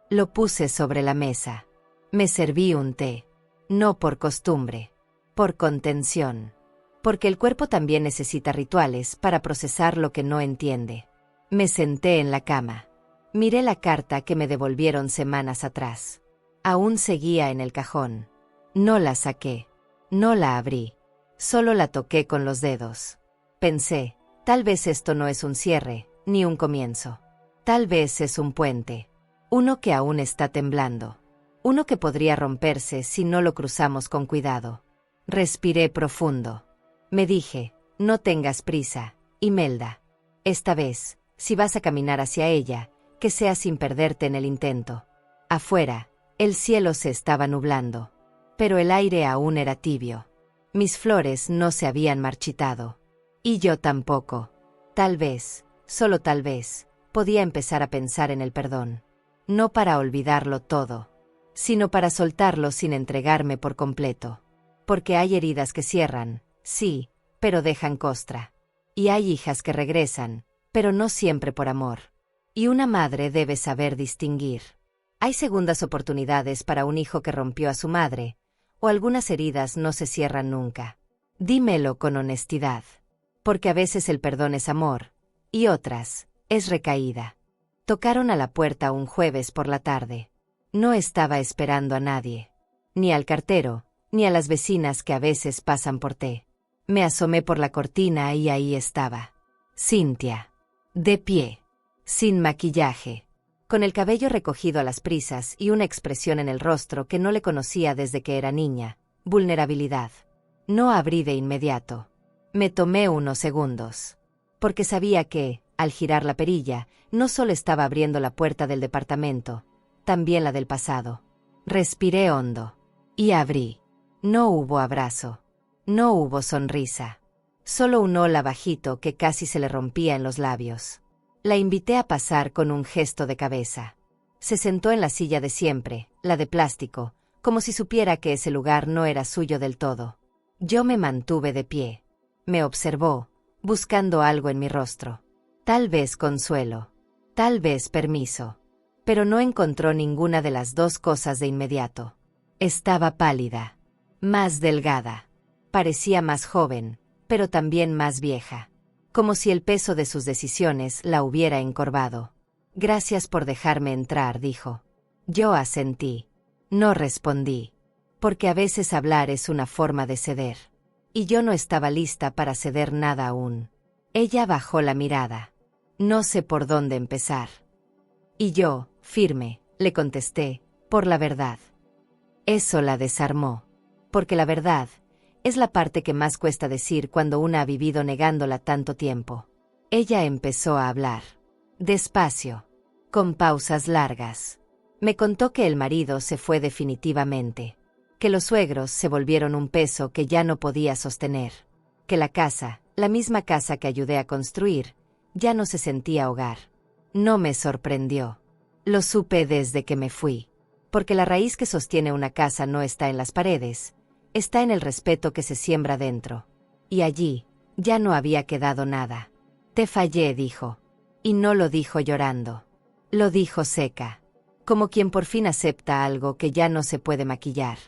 Lo puse sobre la mesa. Me serví un té. No por costumbre. Por contención. Porque el cuerpo también necesita rituales para procesar lo que no entiende. Me senté en la cama. Miré la carta que me devolvieron semanas atrás. Aún seguía en el cajón. No la saqué. No la abrí. Solo la toqué con los dedos. Pensé: tal vez esto no es un cierre, ni un comienzo. Tal vez es un puente. Uno que aún está temblando. Uno que podría romperse si no lo cruzamos con cuidado. Respiré profundo. Me dije: no tengas prisa, Imelda. Esta vez, si vas a caminar hacia ella, que sea sin perderte en el intento. Afuera, el cielo se estaba nublando. Pero el aire aún era tibio. Mis flores no se habían marchitado. Y yo tampoco. Tal vez, solo tal vez, podía empezar a pensar en el perdón. No para olvidarlo todo, sino para soltarlo sin entregarme por completo. Porque hay heridas que cierran, sí, pero dejan costra. Y hay hijas que regresan, pero no siempre por amor. Y una madre debe saber distinguir. Hay segundas oportunidades para un hijo que rompió a su madre, o algunas heridas no se cierran nunca. Dímelo con honestidad. Porque a veces el perdón es amor, y otras, es recaída. Tocaron a la puerta un jueves por la tarde. No estaba esperando a nadie. Ni al cartero, ni a las vecinas que a veces pasan por té. Me asomé por la cortina y ahí estaba. Cynthia. De pie. Sin maquillaje. Con el cabello recogido a las prisas y una expresión en el rostro que no le conocía desde que era niña. Vulnerabilidad. No abrí de inmediato. Me tomé unos segundos. Porque sabía que, al girar la perilla, no solo estaba abriendo la puerta del departamento, también la del pasado. Respiré hondo. Y abrí. No hubo abrazo. No hubo sonrisa. Solo un hola bajito que casi se le rompía en los labios. La invité a pasar con un gesto de cabeza. Se sentó en la silla de siempre, la de plástico, como si supiera que ese lugar no era suyo del todo. Yo me mantuve de pie. Me observó, buscando algo en mi rostro. Tal vez consuelo. Tal vez permiso. Pero no encontró ninguna de las dos cosas de inmediato. Estaba pálida. Más delgada. Parecía más joven, pero también más vieja. Como si el peso de sus decisiones la hubiera encorvado. Gracias por dejarme entrar, dijo. Yo asentí. No respondí. Porque a veces hablar es una forma de ceder. Y yo no estaba lista para ceder nada aún. Ella bajó la mirada. No sé por dónde empezar. Y yo, firme, le contesté, por la verdad. Eso la desarmó. Porque la verdad es la parte que más cuesta decir cuando una ha vivido negándola tanto tiempo. Ella empezó a hablar. Despacio. Con pausas largas. Me contó que el marido se fue definitivamente. Que los suegros se volvieron un peso que ya no podía sostener. Que la casa, la misma casa que ayudé a construir, ya no se sentía hogar. No me sorprendió. Lo supe desde que me fui. Porque la raíz que sostiene una casa no está en las paredes, está en el respeto que se siembra dentro. Y allí, ya no había quedado nada. Te fallé, dijo. Y no lo dijo llorando. Lo dijo seca. Como quien por fin acepta algo que ya no se puede maquillar.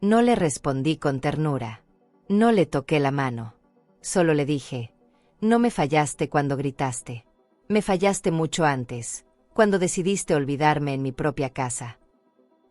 No le respondí con ternura. No le toqué la mano. Solo le dije, no me fallaste cuando gritaste. Me fallaste mucho antes, cuando decidiste olvidarme en mi propia casa.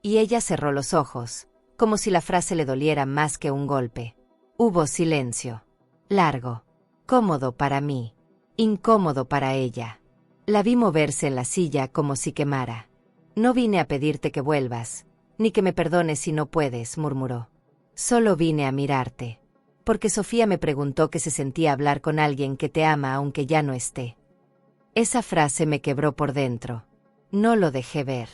Y ella cerró los ojos, como si la frase le doliera más que un golpe. Hubo silencio. Largo. Cómodo para mí. Incómodo para ella. La vi moverse en la silla como si quemara. No vine a pedirte que vuelvas, ni que me perdones si no puedes, murmuró. Solo vine a mirarte. Porque Sofía me preguntó qué se sentía hablar con alguien que te ama aunque ya no esté. Esa frase me quebró por dentro. No lo dejé ver.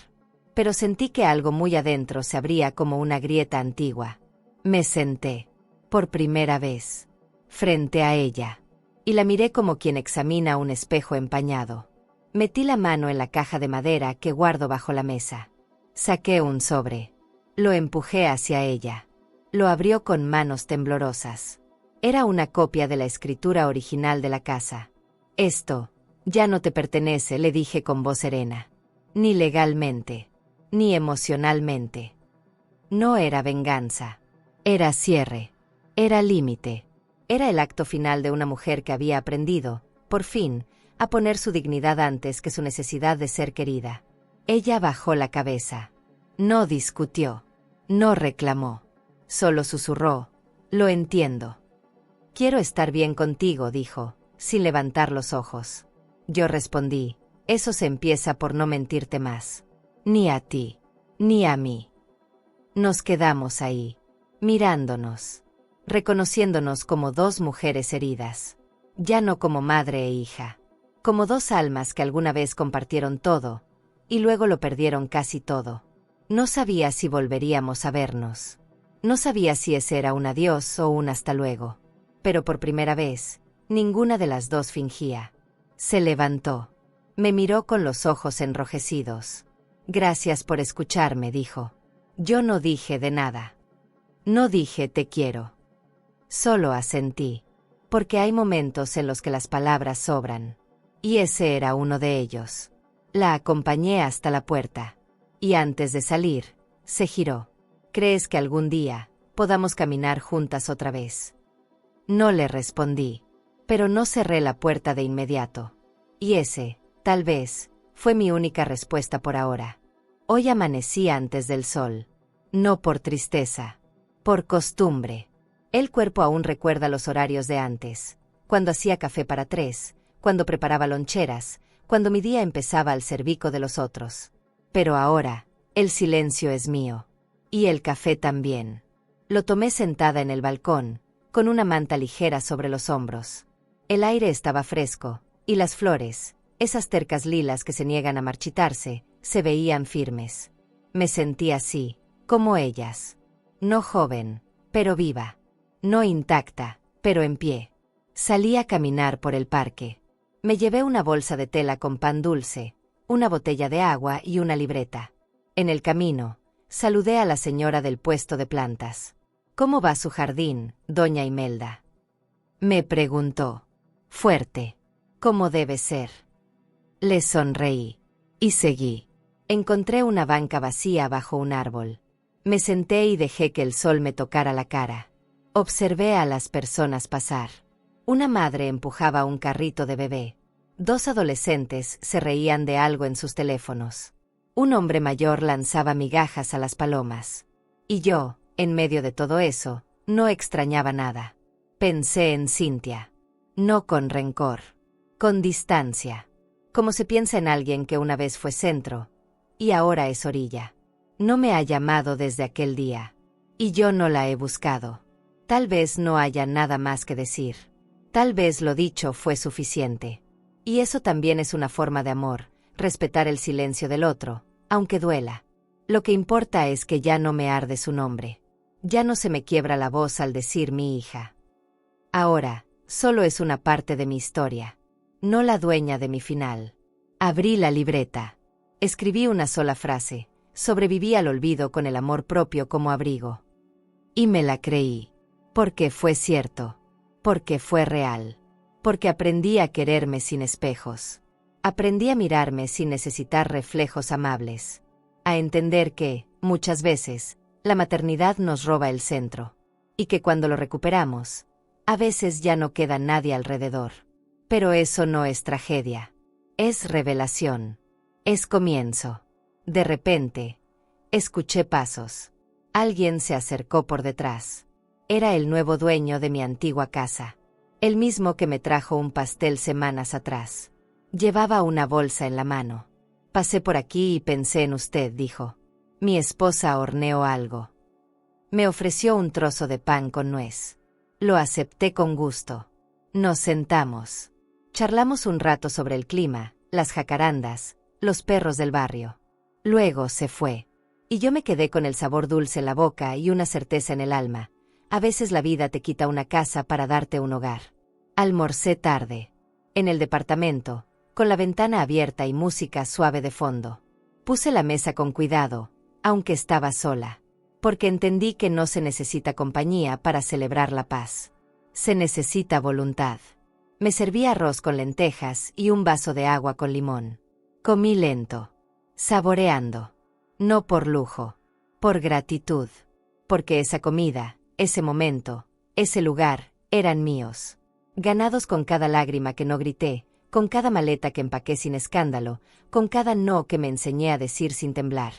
Pero sentí que algo muy adentro se abría como una grieta antigua. Me senté, por primera vez, frente a ella, y la miré como quien examina un espejo empañado. Metí la mano en la caja de madera que guardo bajo la mesa. Saqué un sobre. Lo empujé hacia ella. Lo abrió con manos temblorosas. Era una copia de la escritura original de la casa. Esto ya no te pertenece, le dije con voz serena. Ni legalmente. Ni emocionalmente. No era venganza. Era cierre. Era límite. Era el acto final de una mujer que había aprendido, por fin, a poner su dignidad antes que su necesidad de ser querida. Ella bajó la cabeza. No discutió. No reclamó. Solo susurró. Lo entiendo. Quiero estar bien contigo, dijo, sin levantar los ojos. Yo respondí, eso se empieza por no mentirte más. Ni a ti, ni a mí. Nos quedamos ahí, mirándonos, reconociéndonos como dos mujeres heridas, ya no como madre e hija, como dos almas que alguna vez compartieron todo, y luego lo perdieron casi todo. No sabía si volveríamos a vernos. No sabía si ese era un adiós o un hasta luego. Pero por primera vez, ninguna de las dos fingía. Se levantó. Me miró con los ojos enrojecidos. Gracias por escucharme, dijo. Yo no dije de nada. No dije te quiero. Solo asentí. Porque hay momentos en los que las palabras sobran. Y ese era uno de ellos. La acompañé hasta la puerta. Y antes de salir, se giró. ¿Crees que algún día podamos caminar juntas otra vez? No le respondí. Pero no cerré la puerta de inmediato. Y ese, tal vez, fue mi única respuesta por ahora. Hoy amanecí antes del sol. No por tristeza. Por costumbre. El cuerpo aún recuerda los horarios de antes. Cuando hacía café para tres, cuando preparaba loncheras, cuando mi día empezaba al servicio de los otros. Pero ahora, el silencio es mío. Y el café también. Lo tomé sentada en el balcón, con una manta ligera sobre los hombros. El aire estaba fresco, y las flores, esas tercas lilas que se niegan a marchitarse, se veían firmes. Me sentí así, como ellas. No joven, pero viva. No intacta, pero en pie. Salí a caminar por el parque. Me llevé una bolsa de tela con pan dulce, una botella de agua y una libreta. En el camino, saludé a la señora del puesto de plantas. «¿Cómo va su jardín, doña Imelda?», me preguntó. Fuerte. «¿Cómo debe ser?». Le sonreí. Y seguí. Encontré una banca vacía bajo un árbol. Me senté y dejé que el sol me tocara la cara. Observé a las personas pasar. Una madre empujaba un carrito de bebé. 2 adolescentes se reían de algo en sus teléfonos. Un hombre mayor lanzaba migajas a las palomas. Y yo, en medio de todo eso, no extrañaba nada. Pensé en Cynthia. No con rencor. Con distancia. Como se piensa en alguien que una vez fue centro, y ahora es orilla. No me ha llamado desde aquel día. Y yo no la he buscado. Tal vez no haya nada más que decir. Tal vez lo dicho fue suficiente. Y eso también es una forma de amor, respetar el silencio del otro, aunque duela. Lo que importa es que ya no me arde su nombre. Ya no se me quiebra la voz al decir mi hija. Ahora, solo es una parte de mi historia, no la dueña de mi final. Abrí la libreta. Escribí una sola frase. Sobreviví al olvido con el amor propio como abrigo. Y me la creí. Porque fue cierto. Porque fue real. Porque aprendí a quererme sin espejos. Aprendí a mirarme sin necesitar reflejos amables. A entender que, muchas veces, la maternidad nos roba el centro. Y que cuando lo recuperamos, a veces ya no queda nadie alrededor. Pero eso no es tragedia. Es revelación. Es comienzo. De repente, escuché pasos. Alguien se acercó por detrás. Era el nuevo dueño de mi antigua casa. El mismo que me trajo un pastel semanas atrás. Llevaba una bolsa en la mano. Pasé por aquí y pensé en usted, dijo. Mi esposa horneó algo. Me ofreció un trozo de pan con nuez. Lo acepté con gusto. Nos sentamos. Charlamos un rato sobre el clima, las jacarandas, los perros del barrio. Luego se fue. Y yo me quedé con el sabor dulce en la boca y una certeza en el alma. A veces la vida te quita una casa para darte un hogar. Almorcé tarde. En el departamento, con la ventana abierta y música suave de fondo. Puse la mesa con cuidado, aunque estaba sola. Porque entendí que no se necesita compañía para celebrar la paz. Se necesita voluntad. Me serví arroz con lentejas y un vaso de agua con limón. Comí lento. Saboreando. No por lujo. Por gratitud. Porque esa comida, ese momento, ese lugar, eran míos. Ganados con cada lágrima que no grité, con cada maleta que empaqué sin escándalo, con cada no que me enseñé a decir sin temblar.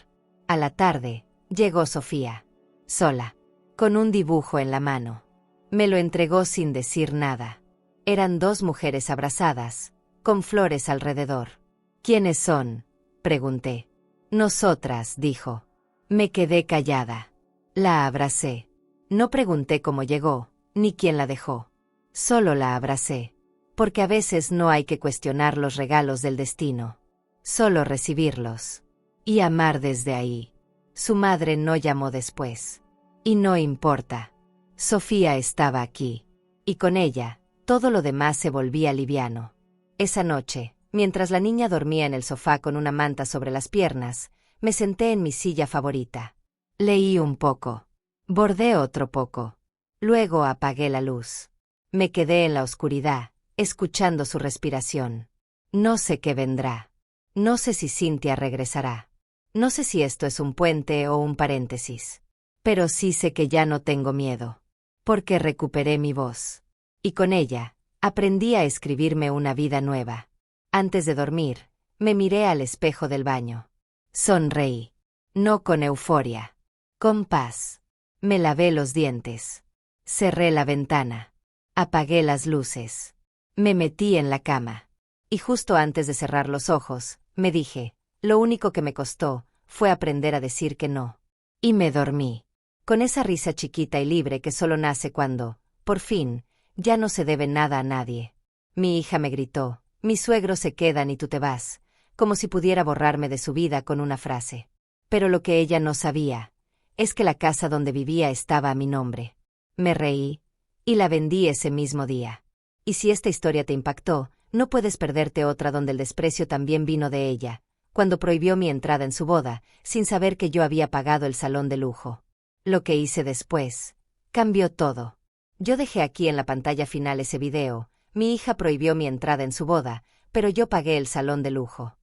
A la tarde, llegó Sofía. Sola. Con un dibujo en la mano. Me lo entregó sin decir nada. Eran 2 mujeres abrazadas, con flores alrededor. ¿Quiénes son?, pregunté. Nosotras, dijo. Me quedé callada. La abracé. No pregunté cómo llegó, ni quién la dejó. Solo la abracé. Porque a veces no hay que cuestionar los regalos del destino. Solo recibirlos. Y amar desde ahí. Su madre no llamó después. Y no importa. Sofía estaba aquí. Y con ella, todo lo demás se volvía liviano. Esa noche, mientras la niña dormía en el sofá con una manta sobre las piernas, me senté en mi silla favorita. Leí un poco. Bordé otro poco. Luego apagué la luz. Me quedé en la oscuridad, escuchando su respiración. No sé qué vendrá. No sé si Cynthia regresará. No sé si esto es un puente o un paréntesis. Pero sí sé que ya no tengo miedo. Porque recuperé mi voz. Y con ella, aprendí a escribirme una vida nueva. Antes de dormir, me miré al espejo del baño. Sonreí. No con euforia. Con paz. Me lavé los dientes. Cerré la ventana. Apagué las luces. Me metí en la cama. Y justo antes de cerrar los ojos, me dije, lo único que me costó fue aprender a decir que no. Y me dormí. Con esa risa chiquita y libre que solo nace cuando, por fin, ya no se debe nada a nadie. Mi hija me gritó, mis suegros se quedan y tú te vas, como si pudiera borrarme de su vida con una frase. Pero lo que ella no sabía, Es que la casa donde vivía estaba a mi nombre. Me reí, y la vendí ese mismo día. Y si esta historia te impactó, no puedes perderte otra donde el desprecio también vino de ella, cuando prohibió mi entrada en su boda, sin saber que yo había pagado el salón de lujo. Lo que hice después cambió todo. Yo dejé aquí en la pantalla final ese video. Mi hija prohibió mi entrada en su boda, pero yo pagué el salón de lujo.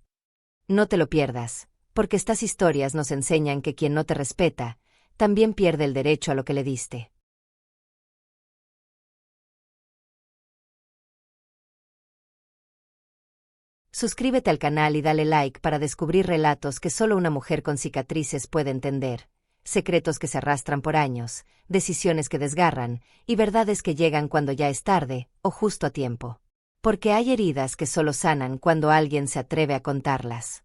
No te lo pierdas, porque estas historias nos enseñan que quien no te respeta, también pierde el derecho a lo que le diste. Suscríbete al canal y dale like para descubrir relatos que solo una mujer con cicatrices puede entender, secretos que se arrastran por años, decisiones que desgarran, y verdades que llegan cuando ya es tarde, o justo a tiempo. Porque hay heridas que solo sanan cuando alguien se atreve a contarlas.